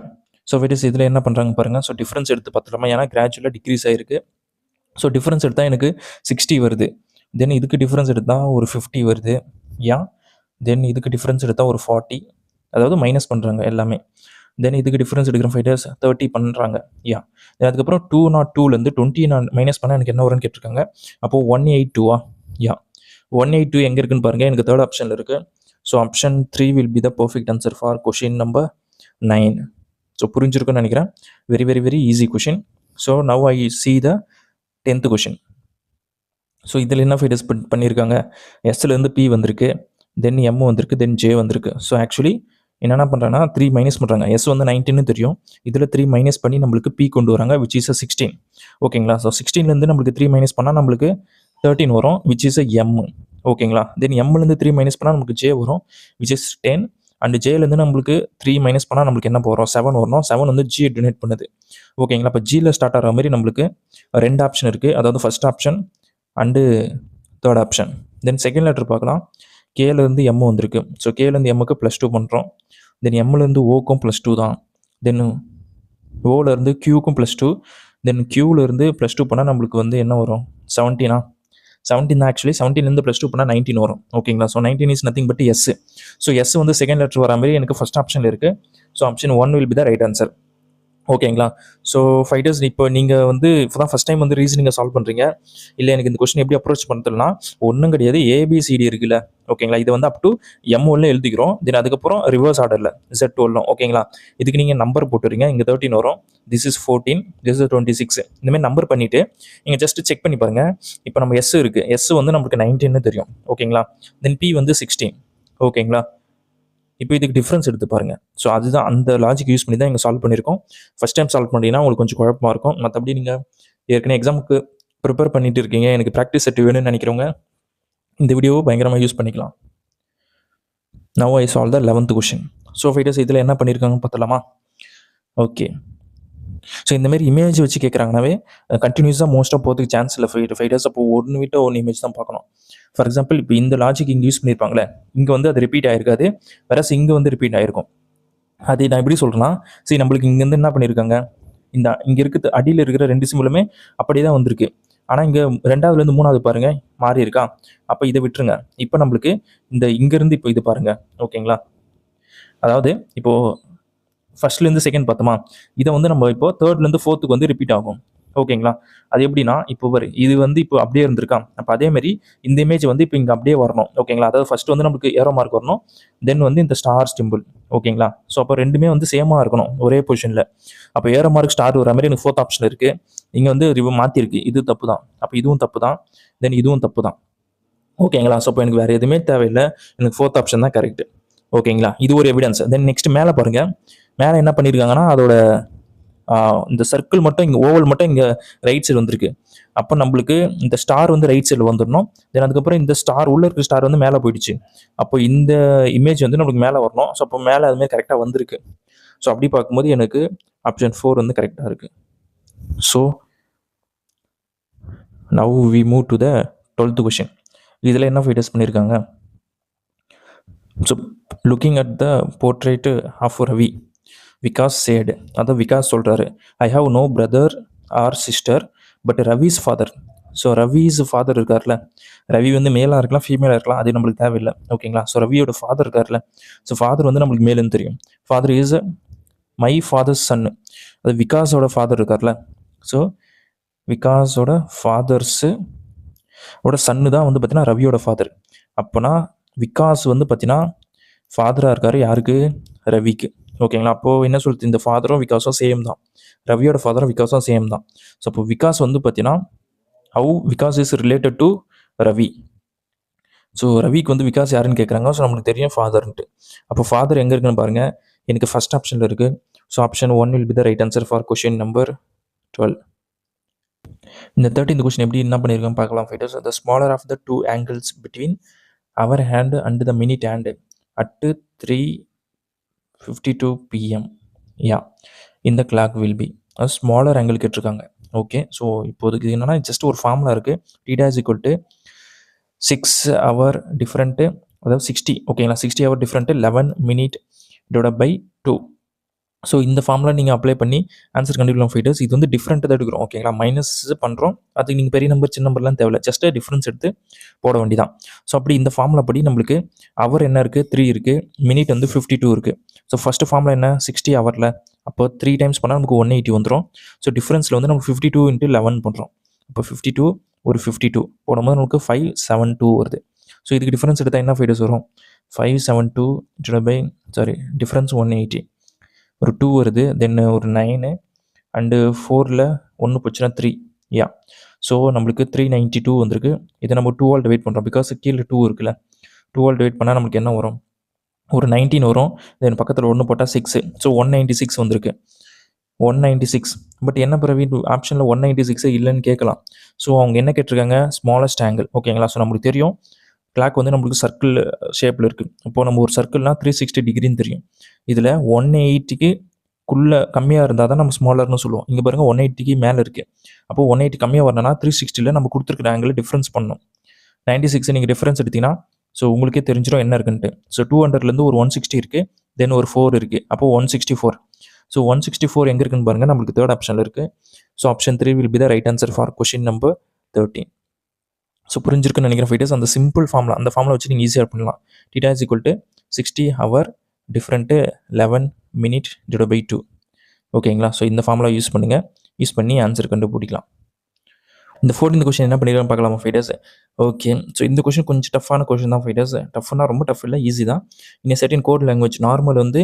so wait இதில் என்ன பண்ணுறாங்க பாருங்கள். ஸோ டிஃப்ரென்ஸ் எடுத்து பார்த்துலாமா, ஏன்னா கிராஜுவலாக டிக்ரீஸ் ஆகிருக்கு. ஸோ டிஃப்ரென்ஸ் எடுத்தால் எனக்கு 60 வருது, தென் இதுக்கு டிஃப்ரென்ஸ் எடுத்தால் ஒரு 50 வருது. யா தென் இதுக்கு டிஃப்ரென்ஸ் எடுத்தால் ஒரு 40, அதாவது மைனஸ் பண்ணுறாங்க எல்லாமே. தென் இதுக்கு டிஃப்ரென்ஸ் எடுக்கிற ஃபைட்டர்ஸ் 30 பண்ணுறாங்க. யா அதுக்கப்புறம் 202லேருந்து 20 நான் மைனஸ் பண்ணால் எனக்கு என்ன வரும்னு கேட்டிருக்காங்க. அப்போது 182 யா 182 எங்கே இருக்குன்னு பாருங்கள், எனக்கு தேர்ட் ஆப்ஷனில் இருக்குது. So option 3 will be the perfect answer for question number 9. So புரிஞ்சிருக்குன்னு நினைக்கிறேன். Very very very easy question. So now I see the 10th question. So இதில் என்ன ஃபைட்டர்ஸ் பண்ணியிருக்காங்க, எஸ்லேருந்து பி வந்திருக்கு, தென் எம் வந்திருக்கு, தென் ஜே வந்திருக்கு. ஸோ ஆக்சுவலி என்னென்ன பண்ணுறாங்கன்னா 3 மைனஸ் பண்ணுறாங்க. எஸ் வந்து 19 தெரியும், இதில் 3 மைனஸ் பண்ணி நம்மளுக்கு பி கொண்டு வராங்க, விச் இஸ் 16 ஓகேங்களா. ஸோ 16லேருந்து நம்மளுக்கு 3 மைனஸ் பண்ணால் நம்மளுக்கு 13 வரும், விச் இஸ் எம் ஓகேங்களா. தென் எம்லேருந்து 3 மைனஸ் பண்ணால் நமக்கு ஜே வரும், விச் இஸ் 10. அண்ட் ஜேலேருந்து நம்மளுக்கு 3 மைனஸ் பண்ணால் நம்மளுக்கு என்ன வரும், 7 வரணும். 7 வந்து ஜி டொனேட் பண்ணுது ஓகேங்களா. இப்போ ஜியில் ஸ்டார்ட் ஆகிற மாதிரி நம்மளுக்கு 2 ஆப்ஷன் இருக்குது, அதாவது first option and third option. Then second letter பார்க்கலாம், கேலேருந்து எம் வந்திருக்கு. ஸோ கேலேருந்து எம்முக்கு +2 பண்ணுறோம், தென் எம்லேருந்து ஓக்கும் +2 தான், தென் ஓலேருந்து க்யூக்கும் +2, தென் க்யூலேருந்து +2 பண்ணால் நம்மளுக்கு வந்து என்ன வரும், 17 தான். ஆக்சுவலி 17லேருந்து +2 பண்ணால் 19 வரும் ஓகேங்களா. So 19 is nothing but S. So S வந்து செகண்ட் லெட்டர் வர மாதிரி எனக்கு ஃபர்ஸ்ட் ஆப்ஷனில் இருக்குது. So option 1 will be the right answer ஓகேங்களா. ஸோ ஃபைட்டர்ஸ், இப்போ நீங்கள் வந்து இப்போ தான் ஃபஸ்ட் டைம் வந்து ரீசனிங்கை சால்வ் பண்ணுறீங்க, இல்லை எனக்கு இந்த கொஸ்டின் எப்படி அப்ரோச் பண்ணுறதுனா ஒன்றும் கிடையாது, ஏபிசிடி இருக்குல்ல ஓகேங்களா, இதை வந்து அப் டு M1 எழுதிக்கிறோம். தென் அதுக்கப்புறம் ரிவர்ஸ் ஆர்டரில் Z12 ஓகேங்களா. இதுக்கு நீங்கள் நம்பர் போட்டுறீங்க, இங்கே 13 வரும், திஸ் இஸ் 14, திஸ் இஸ் 26, இந்தமாதிரி நம்பர் பண்ணிவிட்டு நீங்கள் ஜஸ்ட் செக் பண்ணி பாருங்கள். இப்போ நம்ம எஸ் இருக்குது, எஸ் வந்து நம்மளுக்கு 19 தெரியும் ஓகேங்களா, தென் பி வந்து 16 ஓகேங்களா. இப்போ இதுக்கு டிஃப்ரென்ஸ் எடுத்து பாருங்கள். ஸோ அதுதான் அந்த லாஜிக் யூஸ் பண்ணி தான் இங்கே சால்வ் பண்ணியிருக்கோம். ஃபஸ்ட் டைம் சால்வ் பண்ணிங்கன்னா உங்களுக்கு கொஞ்சம் குழப்பமாக இருக்கும். மற்றபடி நீங்கள் ஏற்கனவே எக்ஸாமுக்கு ப்ரிப்பேர் பண்ணிட்டு இருக்கீங்க, எனக்கு ப்ராக்டிஸ் செட் வேணும்னு நினைக்கிறவங்க இந்த வீடியோவை பயங்கரமாக யூஸ் பண்ணிக்கலாம். Now I solve the 11th question. So fighters இதில் என்ன பண்ணியிருக்காங்கன்னு பார்த்தலாமா. ஓகே, ஸோ இந்தமாரி இமேஜ் வச்சு கேட்குறாங்கனாவே கண்டினியூஸாக மோஸ்ட்டாக போகிறதுக்கு சான்ஸ் இல்லை ஃபைட்டர்ஸ். அப்போ ஒன்று விட்டு ஒன்று இமேஜ் தான் பார்க்கணும். ஃபார் எக்ஸாம்பிள் இப்போ இந்த லாஜிக் இங்கே யூஸ் பண்ணியிருப்பாங்களே, இங்கே வந்து அது ரிப்பீட் ஆகிருக்காது, வேற இங்கே வந்து ரிப்பீட் ஆகிருக்கும். அது நான் எப்படி சொல்கிறேன்னா, சரி நம்மளுக்கு இங்கேருந்து என்ன பண்ணியிருக்காங்க, இங்கே இருக்கிறது அடியில் இருக்கிற 2 சிம்பிளுமே அப்படியே தான் வந்திருக்கு. ஆனால் இங்கே 2வதுலேருந்து 3வது பாருங்கள் மாறி இருக்கா. அப்போ இதை விட்டுருங்க. இப்போ நம்மளுக்கு இந்த இங்கேருந்து இப்போ இது பாருங்கள் ஓகேங்களா. அதாவது இப்போது ஃபர்ஸ்ட்லேருந்து செகண்ட் பார்த்தோமா, இதை வந்து நம்ம இப்போ 3லேருந்து 4க்கு வந்து ரிப்பீட் ஆகும் ஓகேங்களா. அது எப்படின்னா இப்போ இது வந்து இப்போ அப்படியே இருந்திருக்கா, அப்போ அதேமாரி இந்த இமேஜ் வந்து இப்போ இங்கே அப்படியே வரணும் ஓகேங்களா. அதாவது ஃபர்ஸ்ட் வந்து நமக்கு ஏரோ மார்க் வரணும், தென் வந்து இந்த ஸ்டார் சிம்பிள் ஓகேங்களா. ஸோ அப்போ ரெண்டுமே வந்து சேமாக இருக்கணும் ஒரே பொசிஷனில். அப்போ ஏரோ மார்க் ஸ்டார் வர மாதிரி எனக்கு 4th ஆப்ஷன் இருக்குது, இங்கே வந்து மாற்றிருக்கு, இது தப்பு தான். அப்போ இதுவும் தப்பு தான், தென் இதுவும் தப்பு தான் ஓகேங்களா. ஸோ அப்போ எனக்கு வேறு எதுவுமே தேவையில்லை, எனக்கு 4th ஆப்ஷன் தான் கரெக்ட் ஓகேங்களா. இது ஒரு எவிடன்ஸ். தென் நெக்ஸ்ட் மேலே பாருங்கள், மேலே என்ன பண்ணியிருக்காங்கன்னா அதோட இந்த சர்க்கிள் மட்டும் இங்கே ஓவல் மட்டும் இங்கே ரைட் சைடு வந்திருக்கு. அப்போ நம்மளுக்கு இந்த ஸ்டார் வந்து ரைட் சைடில் வந்துடணும், தென் அதுக்கப்புறம் இந்த ஸ்டார் உள்ள இருக்கிற ஸ்டார் வந்து மேலே போயிடுச்சு. அப்போ இந்த இமேஜ் வந்து நம்மளுக்கு மேலே வரணும். ஸோ அப்போ மேலே அதுமாதிரி கரெக்டாக வந்திருக்கு. ஸோ அப்படி பார்க்கும்போது எனக்கு ஆப்ஷன் 4 வந்து கரெக்டாக இருக்குது. So now we move to the 12th question. இதில் என்ன ஃபைட்டர்ஸ் பண்ணியிருக்காங்க. So looking at the portrait of Ravi, Vikas said, அதாவது விகாஸ் சொல்கிறாரு, I have no brother or sister but Ravi's father so Ravi's father இருக்கார்ல, ரவி வந்து மேலாக இருக்கலாம், ஃபீமேலாக இருக்கலாம், அது நம்மளுக்கு தேவையில்லை. ஓகேங்களா? ஸோ ரவியோட ஃபாதர் இருக்கார்ல, ஸோ ஃபாதர் வந்து நம்மளுக்கு மேலுன்னு தெரியும். ஃபாதர் இஸ் மை ஃபாதர்ஸ் சன்னு. அது விகாஸோட ஃபாதர் இருக்கார்ல, ஸோ விகாஸோட ஃபாதர்ஸு ஓட சன்னு தான் வந்து பார்த்தீங்கன்னா ரவியோட ஃபாதர். அப்போனா விகாஸ் வந்து பார்த்தீங்கன்னா ஃபாதராக இருக்கார் யாருக்கு? ரவிக்கு. ஓகேங்களா? அப்போது என்ன சொல்லுது, இந்த ஃபாதரும் விகாஸும் சேம் தான், ரவியோட ஃபாதரும் விகாஸும் சேம் தான். ஸோ அப்போ விகாஸ் வந்து பார்த்தீங்கன்னா how Vikas is related to Ravi. So ரவிக்கு வந்து விகாஸ் யாருன்னு கேட்குறாங்க. ஸோ நம்மளுக்கு தெரியும் ஃபாதர்ன்ட்டு. அப்போ ஃபாதர் எங்கே இருக்குன்னு பாருங்கள், எனக்கு ஃபஸ்ட் ஆப்ஷனில் இருக்குது. So option 1 will be the right answer for question number 12. இந்த 13th கொஸ்டின் எப்படி என்ன பண்ணியிருக்கோம் பார்க்கலாம் fighters. The smaller of the two angles between hour hand and the minute hand at 3:52 PM இந்த கிளாக் வில் பி. அது ஸ்மாலர் ஆங்கிள் கேட்டிருக்காங்க. ஓகே, ஸோ இப்போதுக்கு என்னென்னா ஜஸ்ட் ஒரு ஃபார்முலா இருக்குது. Theta is equal to 6 hour different, அதாவது 60. ஓகேங்களா? 60 hour different 11 minute divide by 2. So இந்த ஃபார்முலா நீங்கள் அப்ளை பண்ணி ஆன்சர் கண்டுபிடிக்கலாம் ஃபைட்டர்ஸ். இது வந்து டிஃப்ரெண்ட் தான் எடுக்கிறோம். ஓகேங்களா? மைனஸ் பண்ணுறோம், அதுக்கு நீங்கள் பெரிய நம்பர் சின்ன நம்பர்லாம் தேவையில்ல, ஜஸ்ட் டிஃப்ரென்ஸ் எடுத்து போட வேண்டியதான். ஸோ அப்படி இந்த ஃபார்முலா படி நம்மளுக்கு அவர் என்ன இருக்குது, 3 இருக்குது, மினிட் வந்து 52 இருக்குது. ஸோ ஃபஸ்ட்டு ஃபார்முலா என்ன, 60 ஹவரில், அப்போ 3 டைம்ஸ் பண்ணால் நமக்கு 180 வந்துடும். ஸோ டிஃப்ரென்ஸில் வந்து நம்ம 52 × 11 பண்ணுறோம். இப்போ 52 ஒரு 52 போடும்போது நமக்கு 572 வருது. ஸோ இதுக்கு டிஃப்ரென்ஸ் எடுத்தால் என்ன ஃபைட்டர்ஸ் வரும், 572 டிவைட் பை டிஃப்ரென்ஸ் 180, ஒரு 2 வருது, தென் ஒரு 9 அண்டு 4ல் 1 போச்சுன்னா 3. ஸோ நம்மளுக்கு 392 வந்திருக்கு. இதை நம்ம 2 ஆல் டிவைட் பண்ணுறோம், பிகாஸ் கீழே 2 இருக்குல்ல. 2 ஆல் டிவைட் பண்ணால் நம்மளுக்கு என்ன வரும், ஒரு 19 வரும். தென் பக்கத்தில் 1 போட்டால் 6. ஸோ 196 வந்திருக்கு, 196. பட் என்ன பிரவீன் ஆப்ஷனில் 196 இல்லைன்னு கேட்கலாம். ஸோ அவங்க என்ன கேட்டிருக்காங்க, ஸ்மாலஸ்ட் ஆங்கிள். ஓகேங்களா? ஸோ நம்மளுக்கு தெரியும் கிளாக் வந்து நம்மளுக்கு சர்க்கிள் ஷேப்பில் இருக்குது. இப்போது நம்ம ஒரு சர்க்கிள்னால் 360 டிகிரின்னு தெரியும். இதில் 180க்குள்ளே கம்மியாக இருந்தால் தான் நம்ம ஸ்மாலர்னு சொல்லுவோம். இங்கே பாருங்கள் 180க்கு மேலே இருக்குது. அப்போது 180 கம்மியாக வரணும்னா 360ல் நம்ம கொடுத்துருக்குற ஆங்கிள் டிஃப்ரென்ஸ் பண்ணணும். 96 நீங்கள் டிஃப்ரென்ஸ் எடுத்திங்கன்னா ஸோ உங்களுக்கே தெரிஞ்சிடும் என்ன இருக்குன்ட்டு. ஸோ 200லேருந்து ஒரு 160 இருக்குது, தென் ஒரு 4 இருக்குது, அப்போது 164. ஸோ 164 எங்கே இருக்குன்னு பாருங்கள், நம்மளுக்கு தேர்ட் ஆப்ஷனில் இருக்குது. So option 3 will be the right answer for question number 13. So புரிஞ்சிருக்குன்னு நினைக்கிறேன் ஃபைட்டர்ஸ். அந்த சிம்பிள் ஃபார்முலா, அந்த ஃபார்முலா வச்சு நீங்கள் ஈஸியாக பண்ணலாம். Theta is equal to 60 hour different 11 minute divide by 2. ஓகேங்களா? ஸோ இந்த ஃபார்முலா யூஸ் பண்ணுங்கள், யூஸ் பண்ணி ஆன்சர் கண்டுபிடிக்கலாம். இந்த 14th கொஸ்டின் என்ன பண்ணிக்கலாம் பார்க்கலாமா ஃபைட்டர்ஸ். ஓகே, ஸோ இந்த கொஸ்டின் கொஞ்சம் டஃப்பான கொஸ்டின் தான் ஃபைட்டர்ஸ். டஃப்னா ரொம்ப டஃப் இல்லை, ஈஸி தான். இன்னும் செட்டின் கோட் லாங்குவேஜ் நார்மல் வந்து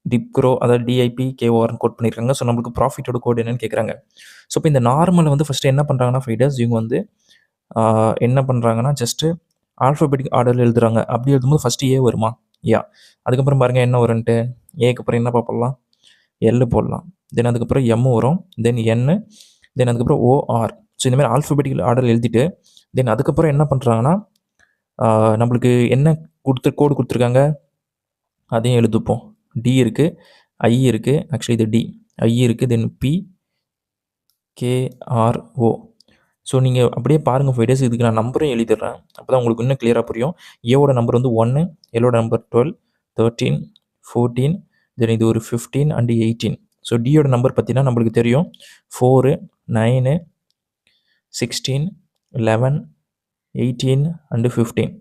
டிப்க்ரோ, அதாவது DIPKORன்னு கோட் பண்ணியிருக்காங்க. ஸோ நம்மளுக்கு ப்ராஃபிட்டோட கோட் என்னன்னு கேட்குறாங்க. ஸோ இப்போ இந்த நார்மலை வந்து ஃபஸ்ட்டு என்ன பண்ணுறாங்கன்னா ஃபைட்டர்ஸ், இவங்க வந்து என்ன பண்ணுறாங்கன்னா ஜஸ்ட்டு ஆல்ஃபபெட்டிக் ஆர்டரில் எழுதுறாங்க. அப்படி எழுதும்போது ஃபஸ்ட்டு ஏ வருமா, அதுக்கப்புறம் பாருங்கள் என்ன வரும்ன்ட்டு, ஏக்கு அப்புறம் என்ன போடலாம், எல் போடலாம், தென் அதுக்கப்புறம் எம் வரும், தென் என், தென் அதுக்கப்புறம் OR. ஸோ இந்தமாதிரி ஆல்ஃபபெட்டிக்கல் ஆர்டர் எழுதிட்டு தென் அதுக்கப்புறம் என்ன பண்ணுறாங்கன்னா நம்மளுக்கு என்ன கோடு கொடுத்துருக்காங்க அதையும் எழுதுப்போம். டி இருக்குது, ஐ இருக்குது, ஆக்சுவலி இது டி, ஐ இருக்குது, தென் PKRO. ஸோ நீங்கள் அப்படியே பாருங்கள் ஃபைட்டர்ஸ், இதுக்கு நான் நம்பரும் எழுதிடுறேன், அப்போ தான் உங்களுக்கு இன்னும் கிளியராக புரியும். ஏவோட நம்பர் வந்து 1, எல்லோட நம்பர் 12, 13, 14, தென் இது ஒரு 15 அண்ட் 18. ஸோ டியோட நம்பர் பார்த்தீங்கன்னா நம்மளுக்கு தெரியும் 4, 9, 16, 11, 18 அண்டு 15.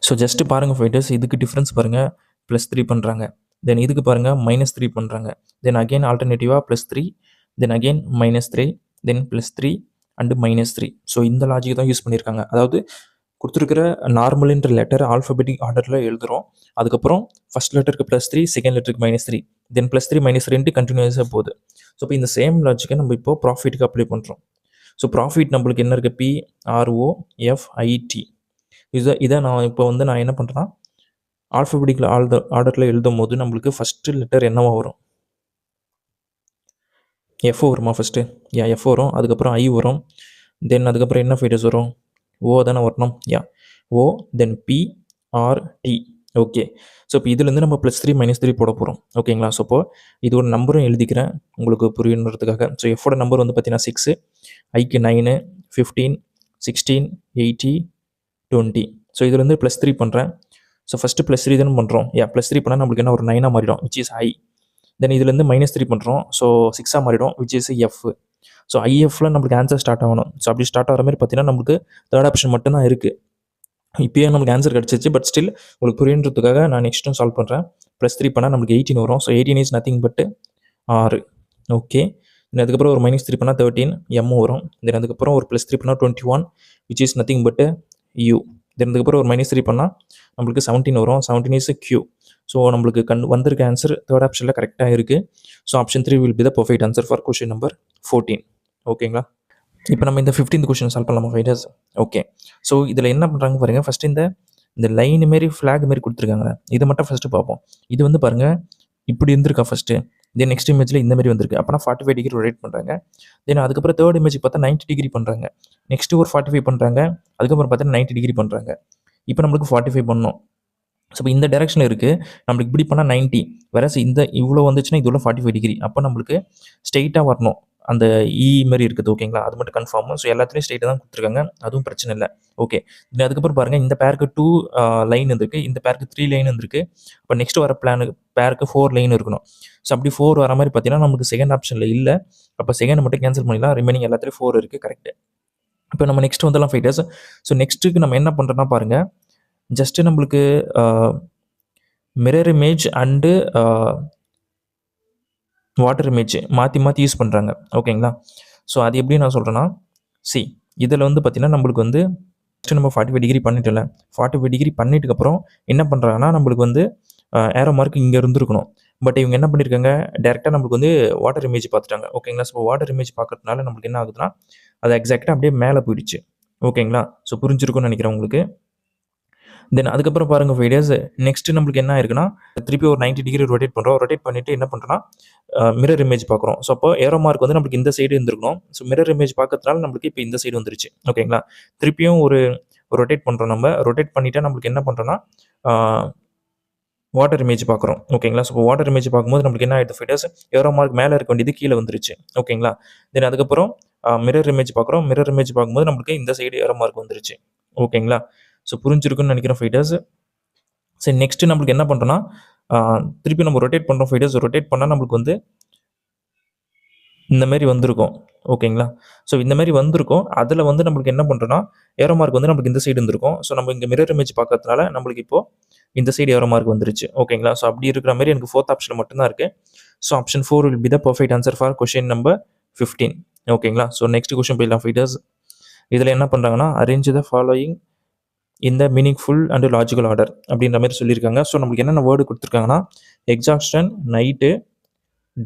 ஸோ ஜஸ்ட்டு பாருங்கள் ஃபைட்டர்ஸ், இதுக்கு டிஃப்ரென்ஸ் பாருங்கள், +3 பண்ணுறாங்க, தென் இதுக்கு பாருங்கள் -3 பண்ணுறாங்க, தென் அகெயின் ஆல்டர்னேட்டிவாக +3, then again -3, then +3 and -3. So இந்த லாஜிக் தான் யூஸ் பண்ணியிருக்காங்க. அதாவது கொடுத்துருக்கிற நார்மல்ன்ற லெட்டர் ஆல்ஃபபெட்டிக் ஆர்டரில் எழுதுகிறோம், அதுக்கப்புறம் ஃபஸ்ட் லெட்டருக்கு +3, செகண்ட் லெட்டருக்கு -3, தென் +3 -3 கண்டினியூஸாக போகுது. ஸோ இப்போ இந்த சேம் லாஜிக்கை நம்ம இப்போ ப்ராஃபிட்டுக்கு அப்ளை பண்ணுறோம். ஸோ ப்ராஃபிட் நம்மளுக்கு என்ன இருக்குது, PROFIT. இதை நான் இப்போ வந்து நான் என்ன பண்ணுறேன்னா ஆல்ஃபபெட்டிக்கல் ஆர்டரில் எழுதும் போது நம்மளுக்கு ஃபஸ்ட்டு லெட்டர் என்னவா வரும், F வருமா ஃபஸ்ட்டு, F வரும், அதுக்கப்புறம் I வரும், தென் அதுக்கப்புறம் என்ன ஃபைட்டர்ஸ் வரும், O தானே வரணும், O, தென் PRT. ஓகே, ஸோ இப்போ இதுலேருந்து நம்ம +3 -3 போட போகிறோம். ஓகேங்களா? ஸோ இப்போ இது ஒரு நம்பரும் எழுதிக்கிறேன் உங்களுக்கு புரியணுன்றதுக்காக. ஸோ எஃபோட நம்பர் வந்து பார்த்தீங்கன்னா 6, ஐக்கு 9, 15, 16, 80, 20. ஸோ இதுலேருந்து +3 பண்ணுறேன். ஸோ ஃபஸ்ட்டு +3 தானே பண்ணுறோம், +3 பண்ணால் நம்மளுக்கு என்ன ஒரு 9ஆக மாறிடும், விச் இஸ் I. தென் இதுலேருந்து -3 பண்ணுறோம், ஸோ 6ஆக மாறிடும், விச் இஸ் F. ஸோ ஐஎஃப்ல நம்மளுக்கு ஆன்சர் ஸ்டார்ட் ஆகணும். ஸோ அப்படி ஸ்டார்ட் ஆகிற மாதிரி பார்த்தீங்கன்னா நம்மளுக்கு தேர்ட் ஆப்ஷன் மட்டும் தான் இருக்குது. இப்போயே நமக்கு ஆன்சர் கிடச்சிச்சு. பட் ஸ்டில் உங்களுக்கு புரியுன்றதுக்காக நான் நெக்ஸ்ட்டும் சால்வ் பண்ணுறேன். +3 பண்ணால் நம்மளுக்கு 18 வரும். So 18 is nothing but 6. Okay. Then அதுக்கப்புறம் ஒரு -3 பண்ணால் 13 M வரும். தென் அதுக்கப்புறம் ஒரு +3 பண்ணால் 21 which is nothing but U. தென் அதுக்கப்புறம் ஒரு -3 பண்ணால் நம்மளுக்கு 17 வரும். 17 இஸ் Q. ஸோ நம்மளுக்கு வந்திருக்க ஆன்சர் தேர்ட் ஆப்ஷனில் கரெக்டாக இருக்குது. So option 3 will be the perfect answer for question number 14. ஓகேங்களா. இப்போ நம்ம இந்த 15th கொஷின் சால்வ் பண்ணலாமா ஃபைட்டர்ஸ்? ஓகே. ஸோ இதில் என்ன பண்ணுறாங்க பாருங்கள். ஃபஸ்ட்டு இந்த லைன் மாரி ஃப்ளாக் மாரி கொடுத்துருக்காங்க. இதை மட்டும் ஃபஸ்ட்டு பார்ப்போம். இது வந்து பாருங்கள் இப்படி இருந்திருக்கா ஃபஸ்ட்டு. தென் நெக்ஸ்ட் இமேஜில் இந்த மாதிரி வந்திருக்கு. அப்போனா 45 டிகிரி ரொட்டேட் பண்ணுறாங்க. தென் அதுக்கப்புறம் தேர்ட் இமேஜ் பார்த்தா 90 டிகிரி பண்ணுறாங்க. நெக்ஸ்ட்டு ஒரு 45 பண்ணுறாங்க. அதுக்கப்புறம் பார்த்தா 90 டிகிரி பண்ணுறாங்க. இப்போ நம்மளுக்கு 45 பண்ணணும். ஸோ இப்போ இந்த டைரக்ஷன் இருக்குது. நம்மளுக்கு இப்படி பண்ணால் 90. வேற இந்த இவ்வளோ வந்துச்சுன்னா இது உள்ள 45 டிகிரி. அப்போ நம்மளுக்கு ஸ்ட்ரெயிட்டாக வரணும். அந்த மாதிரி இருக்குது. ஓகேங்களா. அது மட்டும் கன்ஃபார்ம். ஸோ எல்லாத்துலேயும் ஸ்ட்ரெயிட்டாக தான் கொடுத்துருக்காங்க. அதுவும் பிரச்சனை இல்லை. ஓகே. அதுக்கப்புறம் பாருங்கள் இந்த பேருக்கு 2 லைன் இருக்குது. இந்த பேருக்கு 3 லைன் இருக்குது. அப்போ நெக்ஸ்ட் வர பேருக்கு 4 லைன் இருக்கணும். ஸோ அப்படி 4 வர மாதிரி பார்த்தீங்கன்னா நமக்கு செகண்ட் ஆப்ஷனில் இல்லை. அப்போ செகண்ட் மட்டும் கேன்சல் பண்ணிடலாம். ரிமைனிங் எல்லாத்துலேயும் 4 இருக்குது. கரெக்ட். இப்போ நம்ம நெக்ஸ்ட் வந்துடலாம் ஃபைட்டர்ஸ். ஸோ நெக்ஸ்ட்டுக்கு நம்ம என்ன பண்ணுறோன்னா பாருங்கள். ஜஸ்ட்டு நம்மளுக்கு mirror image and water image மாற்றி யூஸ் பண்ணுறாங்க. ஓகேங்களா. ஸோ அது எப்படி நான் சொல்கிறேன்னா, இதில் வந்து பார்த்திங்கன்னா நம்மளுக்கு வந்து ஃபஸ்ட்டு நம்ம 45 டிகிரி பண்ணிட்டோம்ல. 45 டிகிரி பண்ணிட்டுக்கப்புறம் என்ன பண்ணுறாங்கன்னா நம்மளுக்கு வந்து ஏரோ மார்க் இங்கே இருந்துருக்கணும். பட் இவங்க என்ன பண்ணியிருக்காங்க, டேரெக்டாக நம்மளுக்கு வந்து வாட்டர் இமேஜ் பார்த்துட்டாங்க. ஓகேங்களா. ஸோ வாட்டர் இமேஜ் பார்க்கறதுனால நம்மளுக்கு என்ன ஆகுதுன்னா அது எக்ஸாக்டாக அப்படியே மேலே போயிடுச்சு. ஓகேங்களா. ஸோ புரிஞ்சிருக்கும்னு நினைக்கிறேன் உங்களுக்கு. தென் அதுக்கப்புறம் பாருங்கள் ஃபைடர்ஸ். நெக்ஸ்ட் நம்மளுக்கு என்ன ஆயிருக்குன்னா திருப்பி ஒரு 90 டிகிரி ரொட்டேட் பண்ணுறோம். ரொட்டேட் பண்ணிவிட்டு என்ன பண்ணுறோன்னா மிரர் இமேஜ் பார்க்குறோம். ஸோ அப்போ ஏரோ மார்க் வந்து நம்மளுக்கு இந்த சைடு இருந்திருக்கணும். ஸோ மிரர் இமேஜ் பார்க்கறதுனால நம்மளுக்கு இப்போ இந்த சைடு வந்துருச்சு. ஓகேங்களா. திருப்பியும் ஒரு ரொட்டேட் பண்ணுறோம். நம்ம ரொட்டேட் பண்ணிவிட்டா நம்மளுக்கு என்ன பண்ணுறோன்னா வாட்டர் இமேஜ் பார்க்குறோம். ஓகேங்களா. ஸோ வாட்டர் இமேஜ் பார்க்கும்போது நம்மளுக்கு என்ன ஆகிடுது ஃபைட்டர்ஸ், ஏரோ மார்க் மேலே இருக்க வேண்டியது கீழே வந்துருச்சு. ஓகேங்களா. தென் அதுக்கப்புறம் மிரர் இமேஜ் பார்க்குறோம். மிரர் இமேஜ் பார்க்கும்போது நம்மளுக்கு இந்த சைடு ஏரோ மார்க் வந்துருச்சு. ஓகேங்களா. ஸோ புரிஞ்சிருக்குன்னு நினைக்கிறேன் ஃபைட்டர்ஸ். சரி நெக்ஸ்ட்டு நம்மளுக்கு என்ன பண்ணுறோன்னா திருப்பி நம்ம ரொட்டேட் பண்ணுறோம் ஃபைட்டர்ஸ். ரொட்டேட் பண்ணால் நம்மளுக்கு வந்து இந்தமாரி வந்திருக்கும். ஓகேங்களா. ஸோ இந்தமாரி வந்திருக்கும். அதில் வந்து நம்மளுக்கு என்ன பண்ணுறோன்னா ஏரோ மார்க் வந்து நம்மளுக்கு இந்த சைடு இருந்திருக்கும். ஸோ நம்ம இங்கே மிரர் இமேஜ் பார்க்கறதுனால நம்மளுக்கு இப்போது இந்த சைடு ஏரோ மார்க் வந்துருச்சு. ஓகேங்களா. ஸோ அப்படி இருக்கிற மாதிரி எனக்கு 4th ஆப்ஷன் மட்டும்தான் இருக்குது. So option 4 will be the perfect answer for question number 15. ஓகேங்களா. ஸோ நெக்ஸ்ட் கொஷின் போயிடலாம் ஃபைட்டர்ஸ். இதில் என்ன பண்ணுறாங்கன்னா அரேஞ்ச் த ஃபாலோயிங் இந்த மீனிங்ஃபுல் அண்ட் லாஜிக்கல் ஆர்டர் அப்படின்ற மாதிரி சொல்லியிருக்காங்க. ஸோ நம்மளுக்கு என்னென்ன வேர்டு கொடுத்துருக்காங்கன்னா எக்ஸாஸ்டன், நைட்டு,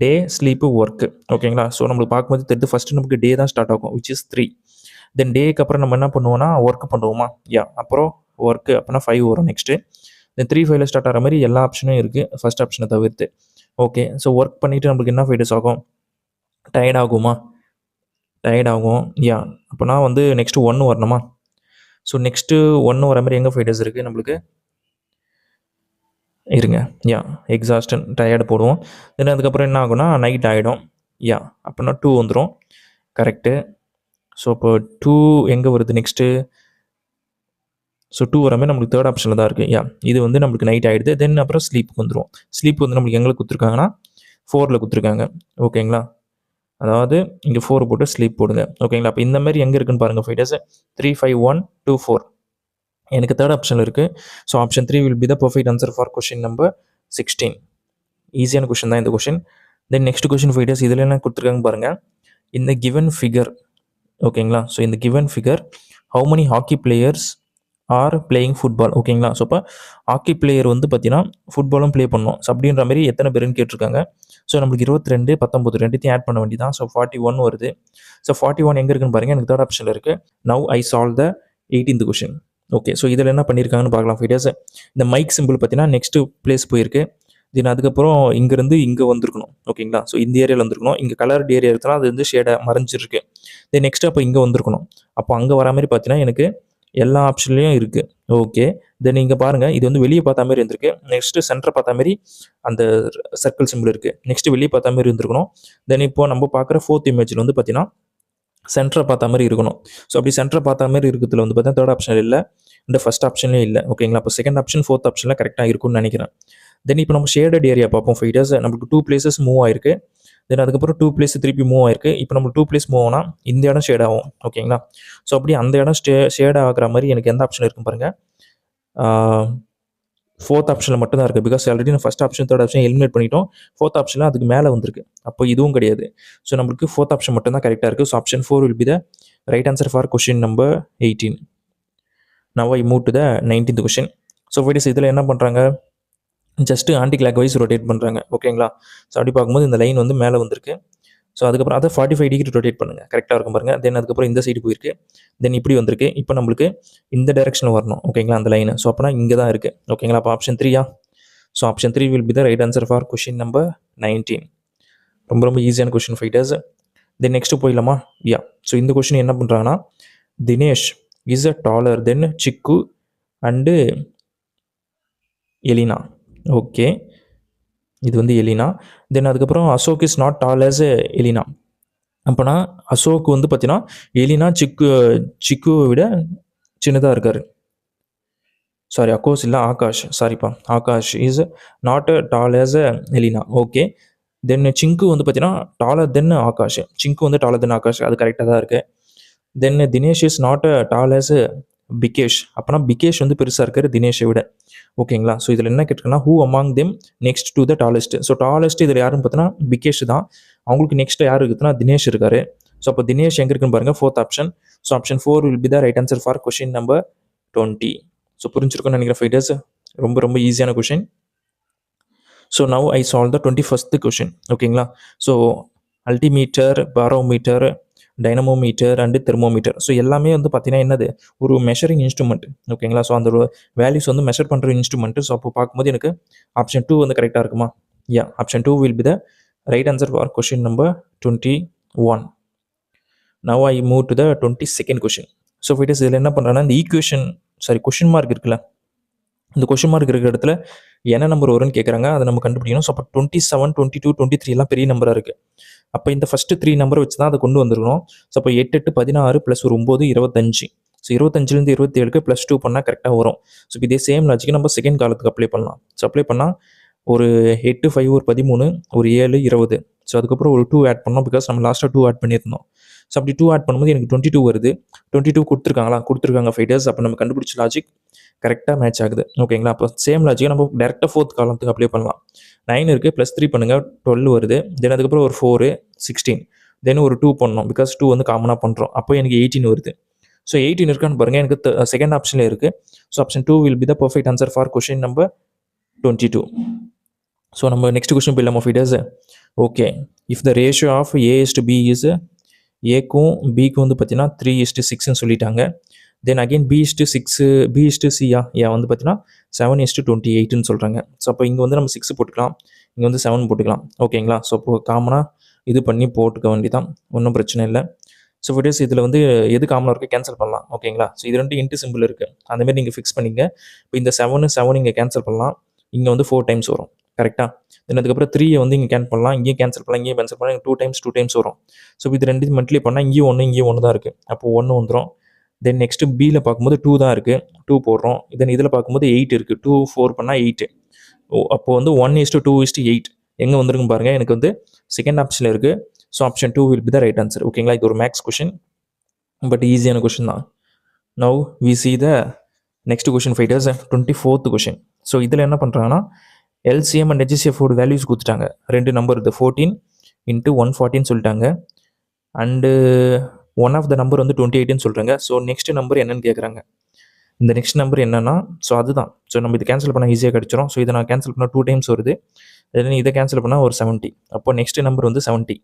டே, ஸ்லீப்பு, ஒர்க்கு. ஓகேங்களா. ஸோ நம்மளுக்கு பார்க்கும்போது தெரியுது ஃபஸ்ட்டு நமக்கு டே தான் ஸ்டார்ட் ஆகும் விச் இஸ் 3. தென் டேக்கு அப்புறம் நம்ம என்ன பண்ணுவோம்னா ஒர்க்கு பண்ணுவோமா. அப்புறம் ஒர்க்கு அப்படின்னா 5 வரும் நெக்ஸ்ட்டு. தென் 3, 5ல் ஸ்டார்ட் ஆகிற மாதிரி எல்லா ஆப்ஷனும் இருக்குது ஃபஸ்ட் ஆப்ஷனை தவிர்த்து. ஓகே. ஸோ ஒர்க் பண்ணிவிட்டு நம்மளுக்கு என்ன ஃபைடஸ் ஆகும், டயர்ட் ஆகுமா, டயர்ட் ஆகும். அப்போனா வந்து நெக்ஸ்ட்டு 1 வரணுமா. ஸோ நெக்ஸ்ட்டு 1 வர மாதிரி எங்கே ஃபைடஸ் இருக்குது நம்மளுக்கு இருங்க. எக்ஸாஸ்டன், டயர்டு போடுவோம். தென் அதுக்கப்புறம் என்ன ஆகும்னா நைட் ஆகிடும். அப்படின்னா 2 வந்துடும். கரெக்டு. ஸோ இப்போ 2 எங்கே வருது நெக்ஸ்ட்டு. ஸோ 2 வர மாதிரி நம்மளுக்கு தேர்ட் ஆப்ஷனில் தான் இருக்குது. இது வந்து நம்மளுக்கு நைட் ஆகிடுது. தென் அப்புறம் ஸ்லீப்புக்கு வந்துடும். ஸ்லீப் வந்து நம்மளுக்கு எங்கே கொடுத்துருக்காங்கன்னா 4ல் கொடுத்துருக்காங்க. ஓகேங்களா. அதாவது இங்கே 4 போட்டு ஸ்லீப் போடுங்க. ஓகேங்களா. அப்போ இந்த மாதிரி எங்கே இருக்குன்னு பாருங்கள் ஃபைட்டர்ஸ். 3, 5, 1, 2, 4 எனக்கு தேர்ட் ஆப்ஷனில் இருக்குது. So option 3 will be the perfect answer for question number 16. ஈஸியான கொஷின் தான் இந்த question. Then next question fighters. இதில் என்ன கொடுத்துருக்காங்க பாருங்கள். இந்த கிவன் ஃபிகர். ஓகேங்களா. ஸோ இந்த given figure how many hockey players are playing football. ஓகேங்களா. ஸோ இப்போ ஹாக்கி பிளேயர் வந்து பார்த்தீங்கன்னா ஃபுட்பாலும் ப்ளே பண்ணணும். ஸோ அப்படின்ற மாதிரி எத்தனை பேருன்னு கேட்டிருக்காங்க. ஸோ நம்மளுக்கு 22, 19 ரெண்டுத்தையும் ஆட் பண்ண வேண்டியதான். ஸோ 41 வருது. ஸோ 41 எங்கே இருக்குன்னு பாருங்கள். எனக்கு தேர்ட் ஆப்ஷனில் இருக்குது. Now I solve the 18th question. Okay. So இதில் என்ன பண்ணியிருக்காங்கன்னு பார்க்கலாம் ஃபைட்டர்ஸ். இந்த மைக் சிம்பிள் பார்த்தீங்கன்னா நெக்ஸ்ட்டு பிளேஸ் போயிருக்கு. தென் அதுக்கப்புறம் இங்கேருந்து இங்கே வந்திருக்கணும். ஓகேங்களா. ஸோ இந்த ஏரியாவில் வந்துருக்கணும். இங்கே கலர்டு ஏரியா இருக்குன்னா அது வந்து ஷேடாக மறைஞ்சிருக்கு. தென் நெக்ஸ்ட்டு அப்போ இங்கே வந்திருக்கணும். அப்போ அங்கே வர மாதிரி பார்த்தீங்கன்னா எனக்கு எல்லா ஆப்ஷன்லேயும் இருக்குது. ஓகே. தென் இங்கே பாருங்கள். இது வந்து வெளியே பார்த்த மாதிரி இருந்திருக்கு. நெக்ஸ்ட்டு சென்டரை பார்த்த மாதிரி அந்த சர்க்கிள் சிம்பிள் இருக்குது. நெக்ஸ்ட்டு வெளியே பார்த்த மாதிரி இருந்திருக்கணும். தென் இப்போ நம்ம பார்க்குற 4th இமேஜில் வந்து பார்த்தீங்கன்னா சென்டரை பார்த்த மாதிரி இருக்கணும். ஸோ அப்படி சென்டரை பார்த்த மாதிரி இருக்கிறதுல வந்து பார்த்தீங்கன்னா தேர்ட் ஆப்ஷன் இல்லை, இந்த ஃபஸ்ட் ஆப்ஷன்லேயும் இல்லை. ஓகேங்களா. அப்போ செகண்ட் ஆப்ஷன் 4th ஆப்ஷனில் கரெக்டாக இருக்கும்னு நினைக்கிறேன். தென் இப்போ நம்ம ஷேடட் ஏரியா பார்ப்போம் ஃபைட்டர்ஸ். நம்மளுக்கு 2 பிளேசஸ் மூவ் ஆயிருக்கு. தென் அதுக்கப்புறம் 2 பிளேஸ் திருப்பி மூவ் ஆயிருக்கு. இப்போ நம்ம 2 பிளேஸ் மூவ் ஆனால் இந்த இடம் ஷேட் ஆகும். ஓகேங்களா? ஸோ அப்படி அந்த இடம் ஷேட் ஆகிற மாதிரி எனக்கு எந்த ஆப்ஷன் இருக்குன்னு பாருங்கள். 4th ஆப்ஷனில் மட்டும் தான் இருக்குது. பிகாஸ் ஆல்ரெடி நான் first option 3rd option eliminate பண்ணிட்டோம். 4th ஆப்ஷனில் அதுக்கு மேலே வந்திருக்கு. அப்போ இதுவும் கிடையாது. ஸோ நம்மளுக்கு 4th ஆப்ஷன் மட்டும் தான் கரெக்டாக இருக்குது. So option 4 will be the right answer for question number 18. Now I move to the 19th question. So fighters இதில் என்ன பண்ணுறாங்க, just anticlockwise rotate பண்ணுறாங்க. ஓகேங்களா? ஸோ அப்படி பார்க்கும்போது இந்த லைன் வந்து மேலே வந்திருக்கு. ஸோ அதுக்கப்புறம் அதை 45 டிகிரி ரொட்டேட் பண்ணுங்கள், கரெக்டாக இருக்கும் பாருங்கள். தென் அதுக்கப்புறம் இந்த சைடு போயிருக்கு. தென் இப்படி வந்திருக்கு. இப்போ நம்மளுக்கு இந்த டைரெக்ஷனில் வரணும். ஓகேங்களா? அந்த லைனு. ஸோ அப்போனா இங்கே தான் இருக்குது. ஓகேங்களா? அப்போ ஆப்ஷன் 3யா? So option 3 will be the right answer for question number 19. ரொம்ப ரொம்ப ஈஸியான கொஷின் ஃபைட்டர்ஸ். தென் நெக்ஸ்ட்டு போயிடலாமா? யா. ஸோ இந்த கொஷின் என்ன பண்ணுறாங்கன்னா, Dinesh is a taller than Chikku and Elina. Okay, இது வந்து எலினா. தென் அதுக்கப்புறம் Ashok is not tall as Elina. அப்போனா அசோக் வந்து பார்த்தீங்கன்னா எலினா சிக்குவை விட சின்னதாக இருக்கார். சாரி, அக்கோஸ் இல்லை, ஆகாஷ். சாரிப்பா, Akash is not tall as Elina. Okay. Then சிங்கு வந்து பார்த்தீங்கன்னா டாலர் தென் ஆகாஷ். சிங்கு வந்து டாலர் தென் ஆகாஷ், அது கரெக்டாக தான் இருக்குது. Then Dinesh is not tall as Bikesh. அப்போனா பிகேஷ் வந்து பெருசாக இருக்கார் தினேஷை விட. ஓகேங்களா? ஸோ இதில் என்ன கேட்டிருக்கேன்னா, who among them next to the tallest. So tallest இதில் யாருன்னு பார்த்தீங்கன்னா பிகேஷ் தான். அவங்களுக்கு நெக்ஸ்ட் யார் இருக்குதுன்னா தினேஷ் இருக்காரு. ஸோ அப்போ தினேஷ் எங்கே இருக்குன்னு பாருங்கள், 4th option. So option 4 will be the right answer for question number 20. So புரிஞ்சிருக்குன்னு நினைக்கிறேன் ஃபைட்டர்ஸ். ரொம்ப ரொம்ப ஈஸியான question. So now I solve the 21st question. ஓகேங்களா? So altimeter, barometer, dynamometer and thermometer. So எல்லாமே வந்து பார்த்தீங்கன்னா என்னது, ஒரு மெஷரிங் இன்ஸ்ட்ருமெண்ட். ஓகேங்களா? ஸோ அந்த வேல்யூஸ் வந்து மெஷர் பண்ணுற இன்ஸ்ட்ருமெண்ட்டு. ஸோ அப்போ பார்க்கும்போது எனக்கு ஆப்ஷன் 2 வந்து கரெக்டாக இருக்குமா? Yeah, option 2 will be the right answer for question number 21. Now I move to the 22nd question. So fits இதில் என்ன பண்ணுறேன்னா, இந்த ஈக்குவேஷன் கொஷின் மார்க் இருக்குல்ல, இந்த கொஷின் மார்க் இருக்கிற இடத்துல என்ன நம்பர் வரும்னு கேட்குறாங்க. அதை நம்ம கண்டுபிடிக்கணும். ஸோ அப்போ 27, 22, 23 எல்லாம் பெரிய நம்பராக இருக்குது. அப்போ இந்த ஃபஸ்ட்டு 3 நம்பரை வச்சு தான் அதை கொண்டு வந்துருக்கணும். ஸோ அப்போ 8, 8, 16 ப்ளஸ் ஒரு 9, 25. ஸோ 25லேருந்து 27க்கு ப்ளஸ் 2 பண்ணால் கரெக்டாக வரும். ஸோ இதே சேம் லாஜிக்கு நம்ம செகண்ட் காலத்துக்கு அப்ளை பண்ணலாம். ஸோ அப்ளை பண்ணால் ஒரு 8, 5 ஒரு 13, ஒரு 7, 20. ஸோ அதுக்கப்புறம் ஒரு 2 ஆட் பண்ணோம். பிகாஸ் நம்ம லாஸ்ட்டாக 2 ஆட் பண்ணியிருந்தோம். ஸோ அப்படி 2 ஆட் பண்ணும்போது எனக்கு 22 வருது. 22 கொடுத்துருக்காங்க ஃபைட்டர்ஸ். அப்போ நம்ம கண்டுபிடிச்ச லாஜிக் கரெக்டாக மேட்ச் ஆகுது. ஓகேங்களா? அப்போ சேம் லாஜிக்கை நம்ம டேரெக்டாக 4th காலத்துக்கு அப்ளை பண்ணலாம். 9 இருக்குது, ப்ளஸ் 3 பண்ணுங்கள், 12 வருது. தென் அதுக்கப்புறம் ஒரு 4, 16. தென் ஒரு 2 பண்ணோம். பிகாஸ் 2 வந்து காமனாக பண்ணுறோம். அப்போ எனக்கு 18 வருது. ஸோ 18 இருக்கான்னு பாருங்கள், எனக்கு செகண்ட் ஆப்ஷனில் இருக்குது. So option 2 will be the perfect answer for question number 22. So நம்ம நெக்ஸ்ட் கொஸ்டின் போயிடலாமா fighters? Okay. If the ratio of A:B is, ஏக்கும் பிக்கும் வந்து பார்த்தீங்கன்னா 3:6ன்னு சொல்லிட்டாங்க. தென் அகெயின் B:6, B:C வந்து பார்த்தீங்கன்னா 7:28ன்னு சொல்கிறாங்க. ஸோ அப்போ இங்கே வந்து நம்ம 6 போட்டுக்கலாம், இங்கே வந்து 7 போட்டுக்கலாம். ஓகேங்களா? ஸோ அப்போ காமனாக இது பண்ணி போட்டுக்க வேண்டியதான், ஒன்றும் பிரச்சனை இல்லை. ஸோ ஃபிட்ஸ் இதில் வந்து எது காமனாக இருக்குது கேன்சல் பண்ணலாம். ஓகேங்களா? ஸோ இது 2 இன்ட்டு சிம்பிள் இருக்குது, அந்தமாரி நீங்கள் ஃபிக்ஸ் பண்ணிங்க. இப்போ இந்த 7 இங்கே கேன்சல் பண்ணலாம், இங்கே வந்து 4 டைம்ஸ் வரும். கரெக்டாக? தென் அதுக்கப்புறம் 3 வந்து இங்கே கேன்சல் பண்ணலாம், இங்கேயும் கேன்சல் பண்ணலாம், இங்கேயும் கேன்சல் பண்ணலாம், 2 டைம்ஸ் வரும். ஸோ இது 2 மல்டிப்ளை பண்ணால் இங்கேயும் 1 தான் இருக்குது. அப்போ 1 வந்துடும். தென் நெக்ஸ்ட்டு பியில் பார்க்கும்போது 2 தான் இருக்குது, 2 போடுறோம். தென் இதில் பார்க்கும்போது 8 இருக்குது, 2, 4 பண்ணால் 8. அப்போ வந்து 1:2:8 எங்கே வந்துருக்குன்னு பாருங்கள், எனக்கு வந்து செகண்ட் ஆப்ஷனில் இருக்குது. So option 2 will be the right answer. ஓகேங்களா? இது ஒரு மேக்ஸ் கொஷின், பட் ஈஸியான கொஷின் தான். Now we see the next question fighters, 24th question. So இதில் என்ன பண்ணுறாங்கன்னா, LCM அண்ட் HCF வேல்யூஸ் கொடுத்துட்டாங்க. 2 நம்பர் இருக்குது, 14 × 140 சொல்லிட்டாங்க. And one of the number வந்து 28ன்னு சொல்கிறாங்க. ஸோ நெக்ஸ்ட் நம்பர் என்னன்னு கேட்குறாங்க. இந்த நெக்ஸ்ட் நம்பர் என்னன்னா, ஸோ அதுதான். ஸோ நம்ம இது கேன்சல் பண்ணால் ஈஸியாக கிடச்சிரும். ஸோ இதை நான் கேன்சல் பண்ணால் 2 டைம்ஸ் வருது. இதை கேன்சல் பண்ணால் ஒரு 70. அப்போ நெக்ஸ்ட் நம்பர் வந்து 70.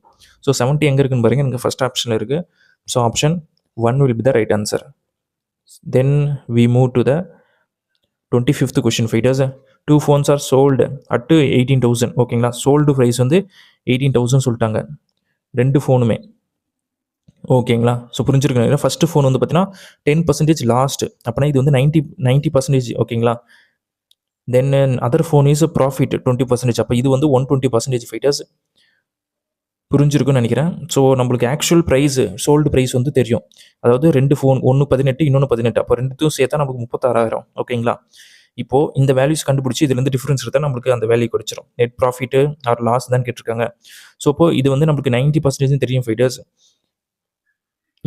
ஸோ 70 எங்கே இருக்குன்னு பாருங்கள், எனக்கு ஃபஸ்ட் ஆப்ஷனில் இருக்குது. So option 1 will be the right answer. Then we move to the 25th question fighters. 2 phones are sold at 18,000. ஓகேங்களா? சோல்டு ப்ரைஸ் வந்து 18,000 சொல்லிட்டாங்க, 2 ஃபோனுமே. ஓகேங்களா? ஸோ புரிஞ்சிருக்கேன். ஃபஸ்ட்டு ஃபோன் வந்து பார்த்தீங்கன்னா 10% லாஸ்ட், அப்படின்னா இது வந்து 90%. ஓகேங்களா? Then other phone is profit 20%. அப்போ இது வந்து 120% ஃபைட்டர்ஸ். புரிஞ்சிருக்குன்னு நினைக்கிறேன். ஸோ நம்மளுக்கு ஆக்சுவல் ப்ரைஸ், சோல்டு ப்ரைஸ் வந்து தெரியும். அதாவது 2 ஃபோன், ஒன்று 18, இன்னொன்று 18. அப்போ 2த்தையும் சேர்த்தா நமக்கு 36,000. ஓகேங்களா? இப்போது இந்த வேல்யூஸ் கண்டுபிடிச்சி இதுலேருந்து டிஃப்ரென்ஸ் எடுத்தால் நம்மளுக்கு அந்த வேல்யூ கிடைச்சிரும். நெட் ப்ராஃபிட்டு ஆர் லாஸ் தான் கேட்டிருக்காங்க. ஸோ இப்போ இது வந்து நம்மளுக்கு 90% தெரியும் ஃபைட்டர்ஸ்.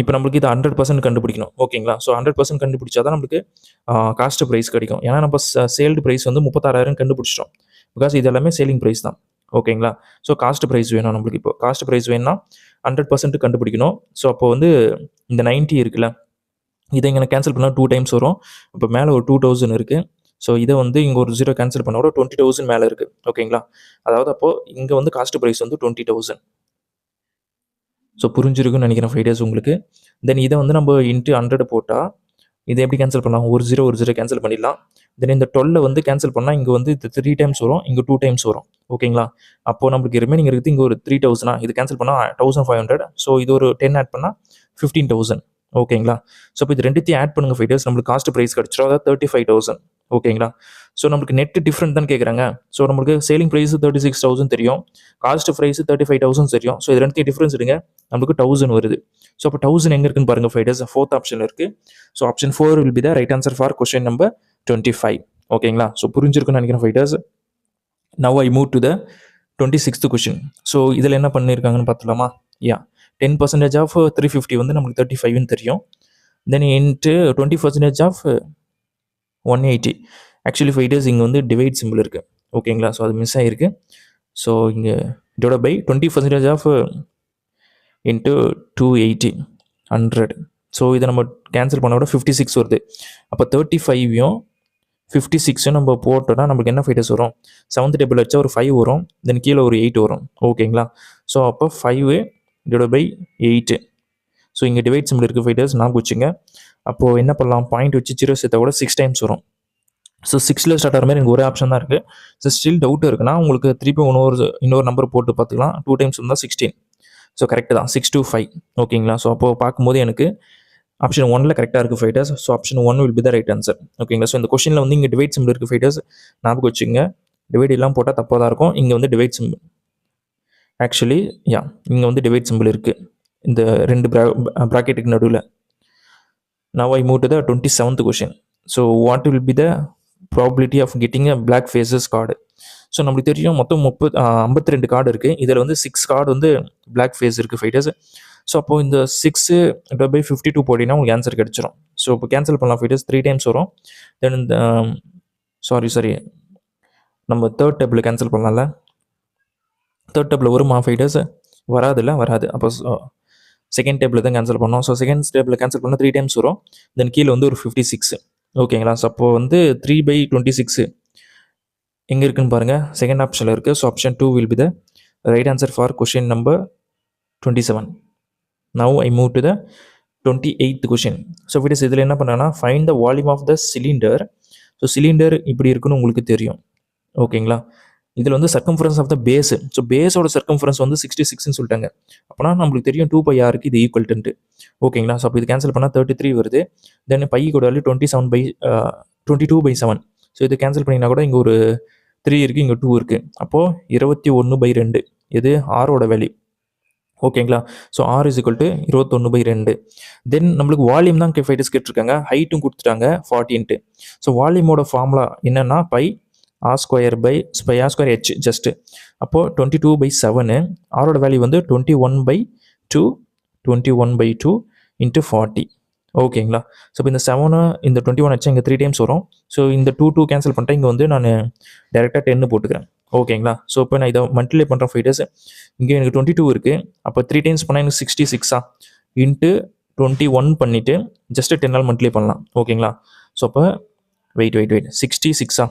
இப்போ நம்மளுக்கு இது 100% கண்டுபிடிக்கணும். ஓகேங்களா? ஸோ 100% கண்டுபிடிச்சா தான் நம்மளுக்கு காஸ்ட் ப்ரைஸ் கிடைக்கும். ஏன்னா நம்ம சேல்டு ப்ரைஸ் வந்து 36,000 கண்டுபிடிச்சிட்டோம். பிகாஸ் இது எல்லாமே சேலிங் ப்ரைஸ் தான். ஓகேங்களா? ஸோ காஸ்ட் ப்ரைஸ் வேணும் நம்மளுக்கு. இப்போ காஸ்ட் ப்ரைஸ் வேணும்னா 100% கண்டுபிடிக்கணும். ஸோ அப்போ வந்து இந்த 90 இருக்குல்ல, இதை இங்கே கேன்சல் பண்ணால் 2 டைம்ஸ் வரும். இப்போ மேலே ஒரு 2000 இருக்குது. ஸோ இதை வந்து இங்கே ஒரு 0 கேன்சல் பண்ண கூட 20,000 மேலே இருக்குது. ஓகேங்களா? அதாவது அப்போது இங்கே வந்து காஸ்ட் ப்ரைஸ் வந்து 20,000. ஸோ புரிஞ்சிருக்குன்னு நினைக்கிறேன் ஃபைட்டர்ஸ் உங்களுக்கு. தென் இதை வந்து நம்ம இன்ட்டு 100 போட்டால் இதை எப்படி கேன்சல் பண்ணலாம்? ஒரு 0 கேன்சல் பண்ணிடலாம். தென் இந்த 12 வந்து கேன்சல் பண்ணால் இங்கே வந்து இது 3 டைம்ஸ் வரும், இங்கே 2 டைம்ஸ் வரும். ஓகேங்களா? அப்போது நம்மளுக்கு ரிமைனிங் இருக்குது இங்கே ஒரு 3,000. இது கேன்சல் பண்ணால் 1,500. ஸோ இது ஒரு 10 ஆட் பண்ணால் 15,000. ஓகேங்களா? ஸோ இப்போ இது ரெண்டுத்தையும் ஆட் பண்ணுங்கள் ஃபைட்டர்ஸ், நம்மளுக்கு காஸ்ட் ப்ரைஸ் கிடச்சிரும். அதாவது 35,000. ஓகேங்களா? ஸோ நம்மளுக்கு நெட் டிஃப்ரெண்ட் தான் கேட்குறாங்க. ஸோ நம்மளுக்கு சேலிங் ப்ரைஸ் 36,000 தெரியும், காஸ்ட் ப்ரைஸ் 35,000 தெரியும். ஸோ இது ரெண்டுத்தையும் டிஃப்ரென்ஸ் எடுங்க, நம்மளுக்கு 1000 வருது. ஸோ அப்போ 1000 எங்கே இருக்குன்னு பாருங்கள் ஃபைட்டர்ஸ். 4th ஆப்ஷன் இருக்குது. So option 4 will be the right answer for question number 25. ஓகேங்களா? ஸோ புரிஞ்சிருக்குன்னு நினைக்கிறேன் fighters. Now I move to the 26th question. So இதில் என்ன பண்ணியிருக்காங்கன்னு பார்த்துலாமா? 10% ஆஃப் 350 வந்து நம்மளுக்கு 35ன்னு தெரியும். Then into 20% of 180. Actually fighters இங்கே வந்து டிவைட் சிம்பிள் இருக்குது. ஓகேங்களா? ஸோ அது மிஸ் ஆகிருக்கு. ஸோ இங்கே divide by 20% of into 280 100. So இதை நம்ம கேன்சல் பண்ண விட 56 வருது. அப்போ 35யும் 56 நம்ம போட்டோன்னா நம்மளுக்கு என்ன ஃபைட்டர்ஸ் வரும்? 7th டேபிள் வச்சா ஒரு 5 வரும், தென் கீழே ஒரு 8 வரும். ஓகேங்களா? ஸோ அப்போ 5 டிவைட் பை 8. ஸோ இங்கே டிவைட் சிம்பிள் இருக்குது ஃபைட்டர்ஸ், நான் வச்சுங்க. அப்போது என்ன பண்ணலாம்? பாயிண்ட் வச்சு 0 சேர்த்தா கூட 6 டைம்ஸ் வரும். ஸோ 6ல் ஸ்டார்ட் ஆகிற மாதிரி எனக்கு ஒரு ஆப்ஷன் தான் இருக்குது. ஸோ ஸ்டில் டவுட் இருக்குன்னா உங்களுக்கு திருப்பி இன்னொரு நம்பர் போட்டு பார்த்துக்கலாம். 2 டைம்ஸ் இருந்தால் 16. ஸோ கரெக்டு தான், 625. ஓகேங்களா? ஸோ அப்போது பார்க்கும்போது எனக்கு ஆப்ஷன் 1ல் கரெக்டாக இருக்குது fighters. So option 1 will be the right answer. ஓகேங்களா? ஸோ இந்த கொஸ்டினில் வந்து இங்கே டிவைட் சிம்பிள் இருக்குது ஃபைட்டர்ஸ், ஞாபகம் வச்சுங்க. டிவைட் எல்லாம் போட்டால் தப்பாக தான் இருக்கும். இங்கே வந்து டிவைட் சிம்பிள் ஆக்சுவலி இங்கே வந்து டிவைட் சிம்பிள் இருக்குது இந்த 2 ப்ராக்கெட்டுக்கு நடுவில். Now I move to the 27th question. So what will be the probability of getting a black faces card? ஸோ நம்மளுக்கு தெரியும் மொத்தம் 52 கார்டு இருக்குது. இதில் வந்து 6 கார்டு வந்து பிளாக் ஃபேஸ் இருக்குது ஃபைட்டர்ஸ். ஸோ அப்போது இந்த 6/52 போட்டிங்கன்னா உங்களுக்கு ஆன்சர் கிடச்சிரும். ஸோ இப்போ கேன்சல் பண்ணலாம் ஃபைட்டர்ஸ், 3 டைம்ஸ் வரும். தென் இந்த சாரி நம்ம 3rd டேபிள் கேன்சல் பண்ணலாம்ல. 3rd டேபிள் வருமா ஃபைட்டர்ஸ்? வராது. அப்போ 2nd டேபிள் தான் கேன்சல் பண்ணோம். ஸோ 2nd டேபிள் கேன்சல் பண்ணால் 3 டைம்ஸ் வரும். தென் கீழே வந்து ஒரு 56. ஓகேங்களா? ஸோ அப்போது வந்து 3/26 எங்கே இருக்குன்னு பாருங்கள், 2nd ஆப்ஷனில் இருக்குது. So option 2 will be the right answer for question number 27. Now I move to the 28th question. So fighters இதில் என்ன பண்ணாங்கன்னா find the volume of the cylinder. So cylinder இப்படி இருக்குன்னு உங்களுக்கு தெரியும். ஓகேங்களா? இதில் வந்து circumference of the base. So பேஸோட சர்க்கம்ஃபரன்ஸ் வந்து 66ன்னு சொல்லிட்டாங்க. அப்போனா நம்மளுக்கு தெரியும் 2πrக்கு இது ஈக்குவல்ட்டு. ஓகேங்களா? ஸோ அப்போ இது கேன்சல் பண்ணால் 33 வருது. தென் பை கூட வேல்யூ 22/7. ஸோ இது கேன்சல் பண்ணிங்கன்னா கூட இங்கே ஒரு 3 இருக்குது, இங்கே 2 இருக்குது. அப்போது 21/2 இது ஆரோட வேல்யூ. ஓகேங்களா? So R is equal to 21/2. தென் நம்மளுக்கு வால்யூம் தான் ஃபைட்டர்ஸ் கேட்டிருக்காங்க, ஹைட்டும் கொடுத்துட்டாங்க 40. ஸோ வால்யூமோட ஃபார்முலா என்னென்னா பை R² H ஜஸ்ட்டு. அப்போது 22/7. ஆரோட வேல்யூ வந்து 21/2 இன்ட்டு 40. ஓகேங்களா? ஸோ இப்போ இந்த 7 இந்த 21 வச்சா இங்கே 3 டைம்ஸ் வரும். ஸோ இந்த 2 கேன்சல் பண்ணிட்டேன். இங்கே வந்து நான் டேரெக்டாக 10 போட்டுக்கிறேன். ஓகேங்களா? ஸோ இப்போ நான் இதை மல்டிப்ளை பண்ணுறேன் ஃபைட்டர்ஸ். இங்கே எனக்கு 22 இருக்குது. அப்போ 3 டைம்ஸ் பண்ணால் எனக்கு 66 இன்ட்டு 21 பண்ணிவிட்டு ஜஸ்ட்டு 10 மல்டிப்ளை பண்ணலாம். ஓகேங்களா? ஸோ அப்போ வெயிட் 66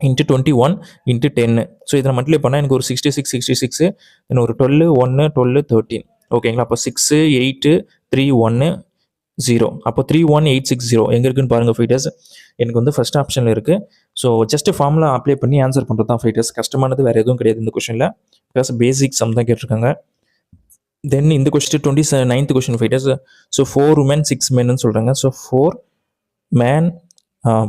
இன்ட்டு 21 இன்ட்டு 10. ஸோ இதை மல்டிப்ளை பண்ணால் எனக்கு ஒரு 66 தென் ஒரு 12 1 12 13. ஓகேங்களா? அப்போ 6 8 3 1 0. அப்போ 31860 எங்கே இருக்குன்னு பாருங்கள் ஃபைட்டர்ஸ். எனக்கு வந்து ஃபஸ்ட் ஆப்ஷனில் இருக்குது. ஸோ ஜஸ்ட்டு ஃபார்முலா அப்ளை பண்ணி ஆன்சர் பண்ணுறது தான் ஃபைட்டர்ஸ். கஷ்டமானது வேறு எதுவும் கிடையாது இந்த கொஸ்டினில். பிகாஸ் பேசிக் சம் தான் கேட்டிருக்காங்க. தென் இந்த question 29th question fighters. So 4 women 6 men சொல்கிறாங்க. So 4 men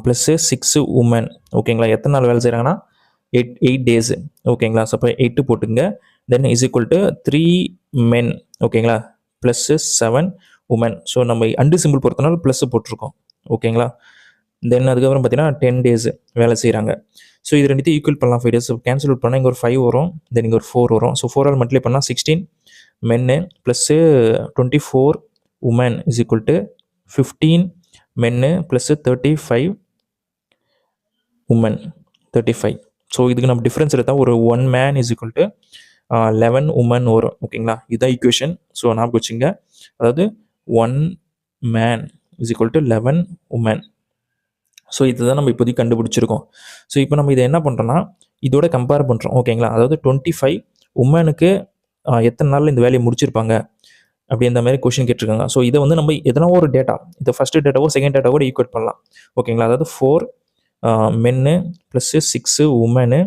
plus 6 women. ஓகேங்களா? எத்தனை நாள் வேலை செய்கிறாங்கன்னா 8 days. ஓகேங்களா? ஸோ அப்போ 8 போட்டுங்க. Then is equal to 3 men. ஓகேங்களா? Plus 7 women. ஸோ நம்ம அண்டு சிம்பிள் பொறுத்தனால ப்ளஸ் போட்டிருக்கோம். ஓகேங்களா? தென் அதுக்கப்புறம் பார்த்தீங்கன்னா 10 டேஸ் வேலை செய்கிறாங்க. ஸோ இது ரெண்டுத்தையும் ஈக்குவல் பண்ணலாம் 5 டேஸ் கேன்சல் அவுட் பண்ணால் இங்கே ஒரு 5 வரும், தென் இங்கே ஒரு 4 வரும். ஸோ 4 மல்டிப்ளை பண்ணால் 16 men plus 24 women is equal to 15 men plus 35 woman 35. So இதுக்கு நம்ம டிஃப்ரென்ஸ் எடுத்தால் ஒரு 1 man is equal to 11 women வரும். ஓகேங்களா, இதுதான் ஈக்குவேஷன். ஸோ ஞாபகம் வச்சுங்க, அதாவது 1 man is equal to 11 women. So இதுதான் நம்ம இப்போதைக்கு கண்டுபிடிச்சிருக்கோம். ஸோ இப்போ நம்ம இதை என்ன பண்ணுறோன்னா இதோட கம்பேர் பண்ணுறோம். ஓகேங்களா, அதாவது 25 உமனுக்கு எத்தனை நாளில் இந்த வேலையை முடிச்சிருப்பாங்க அப்படி இந்த மாதிரி கொஷின் கேட்டிருக்காங்க. ஸோ இதை வந்து நம்ம எதனா ஒரு டேட்டா, இதை ஃபஸ்ட்டு டேட்டாவோ செகண்ட் டேட்டாவோ ஈக்குவேட் பண்ணலாம். ஓகேங்களா, அதாவது 4 மென்னு ப்ளஸ்ஸு 6 உமனு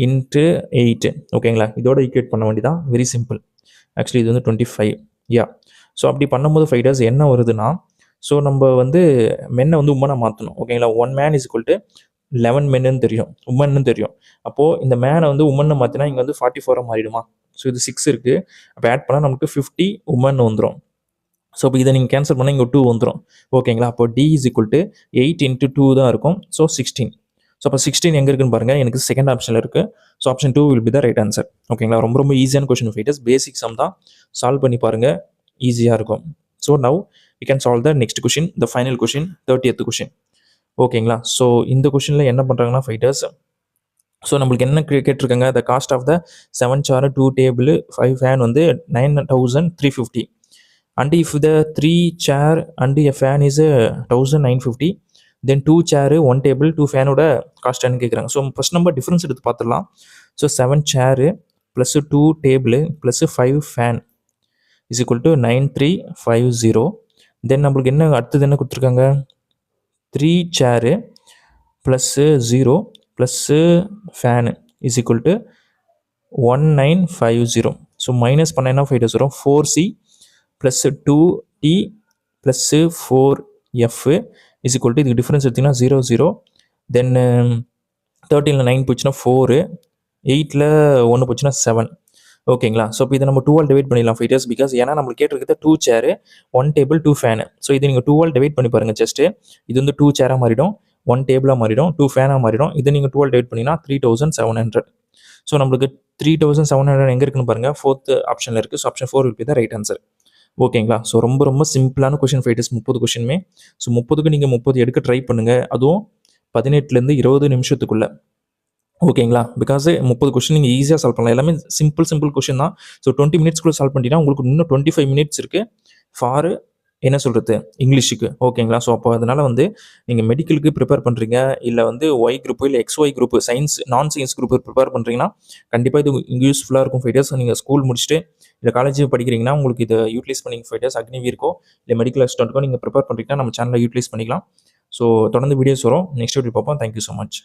இன்ட்டு 8. ஓகேங்களா, இதோட ஈக்குவேட் பண்ண வேண்டியதான். Very simple. ஆக்சுவலி இது வந்து 25. யா, ஸோ அப்படி பண்ணும்போது 5 டேஸ் என்ன வருதுன்னா, ஸோ நம்ம வந்து மென்னை வந்து உமனை மாற்றணும். ஓகேங்களா, 1 மேன் இஸ் ஈக்குவல் டு 11 மென்னு தெரியும், உமன்னு தெரியும். அப்போது இந்த மேனை வந்து உமன்னு மாற்றினா இங்கே வந்து 44 மாறிடுமா. ஸோ இது 6 இருக்குது, அப்போ ஆட் பண்ணால் நமக்கு 50 உமன் வந்துடும். ஸோ இப்போ இதை நீங்கள் கேன்சல் பண்ணால் இங்கே 2 வந்துடும். ஓகேங்களா, அப்போ D is equal to 8 into 2 தான் இருக்கும். ஸோ 16. ஸோ அப்போ 16 எங்கே இருக்குன்னு பாருங்கள், எனக்கு செகண்ட் ஆப்ஷனில் இருக்குது. So option 2 will be the right answer. ஓகேங்களா, ரொம்ப ரொம்ப ஈஸியான கொஷின் ஃபைட்டர்ஸ், பேசிக் சம் தான், சால்வ் பண்ணி பாருங்கள், ஈஸியாக இருக்கும். So now we can solve the next question, the final question, 30th question. ஓகேங்களா, ஸோ இந்த கொஷினில் என்ன பண்ணுறாங்கன்னா ஃபைட்டர்ஸ், ஸோ நம்மளுக்கு என்ன கேட்டிருக்காங்க, the cost of the 7 chair 2 table 5 fan வந்து 9,350. And if the 3 chair and a fan is 1,950, then 2 chair 1 table 2 fan ஓட காஸ்ட் என்ன கேட்குறாங்க. ஸோ ஃபர்ஸ்ட் நம்ம டிஃப்ரென்ஸ் எடுத்து பார்த்துடலாம். So 7 chair plus 2 table plus 5 fan is equal to 9350. தென் நம்மளுக்கு என்ன அடுத்தது என்ன கொடுத்துருக்காங்க, 3 chair plus 0 plus fan is equal to 1950. So minus பண்ண என்ன ஃபைட்டர்ஸ் வரும், 4c plus 2t plus 4f is equal to, இதுக்கு டிஃப்ரென்ஸ் எடுத்திங்கன்னா 0 0. தென் 13ல் 9 போச்சுன்னா 4, 8ல் 1 போச்சுன்னா 7. ஓகேங்களா, ஸோ இப்போ இதை நம்ம 2 டிவைட் பண்ணிடலாம் ஃபைட்டர்ஸ், பிகாஸ் ஏன்னா நம்மளுக்கு கேட்டிருக்கிறது 2 chair 1 table 2 fan. ஸோ இது நீங்கள் 2 டிவைட் பண்ணி பாருங்கள். ஜஸ்ட்டு இது வந்து 2 chair மாறிடும், 1 table மாறிடும், 2 fan மாறிடும். இது நீங்கள் 12 டிவைட் பண்ணிங்கன்னா 3700. ஸோ நம்மளுக்கு 3700 எங்கே இருக்குன்னு பாருங்கள், 4th ஆப்ஷனில் இருக்குது. So option 4 will be the right answer. ஓகேங்களா, ஸோ ரொம்ப ரொம்ப சிம்பிளான கொஷின் ஃபைட்டர்ஸ், 30 கொஷினுமே. ஸோ 30க்கு நீங்கள் 30 எடுக்க ட்ரை பண்ணுங்கள், அதுவும் 18லேருந்து 20 நிமிஷத்துக்குள்ளே. ஓகேங்களா, பிகாஸ் 30 கொஷின் நீங்கள் ஈஸியாக சால்வ் பண்ணலாம், எல்லாமே சிம்பிள் கொஷின் தான். ஸோ 20 மினிட்ஸ்க்குள்ளே சால்வ் பண்ணிட்டீங்கன்னா உங்களுக்கு இன்னும் 25 மினிட்ஸ் இருக்குது ஃபார் என்ன சொல்கிறது, இங்கிலீஷுக்கு. ஓகேங்களா, ஸோ அப்போ அதனால் வந்து நீங்கள் மெடிக்கலுக்கு ப்ரிப்பேர் பண்ணுறீங்க, இல்லை வந்து ஒய் குரூப்பு இல்லை XY குரூப்பு, சயின்ஸ் நான் சயின்ஸ் குரூப்பு ப்ரிப்பேர் பண்ணுறீங்கன்னா கண்டிப்பாக இது யூஸ்ஃபுல்லாக இருக்கும் ஃபைட்டர்ஸ். நீங்கள் ஸ்கூல் முடிச்சுட்டு இல்லை காலேஜ் படிக்கிறீங்கன்னா உங்களுக்கு இதை யூட்டிலைஸ் பண்ணிங்க ஃபைட்டர்ஸ். அக்னிவீருக்கோ இல்லை மெடிக்கல் அசிஸ்டண்ட்டுக்கோ நீங்கள் ப்ரிப்பேர் பண்ணுறீங்கன்னா நம்ம சேனலில் யூட்டிலைஸ் பண்ணிக்கலாம். ஸோ தொடர்ந்து வீடியோஸ் வரும், நெக்ஸ்ட் வீடியோ பார்ப்போம். Thank you so much.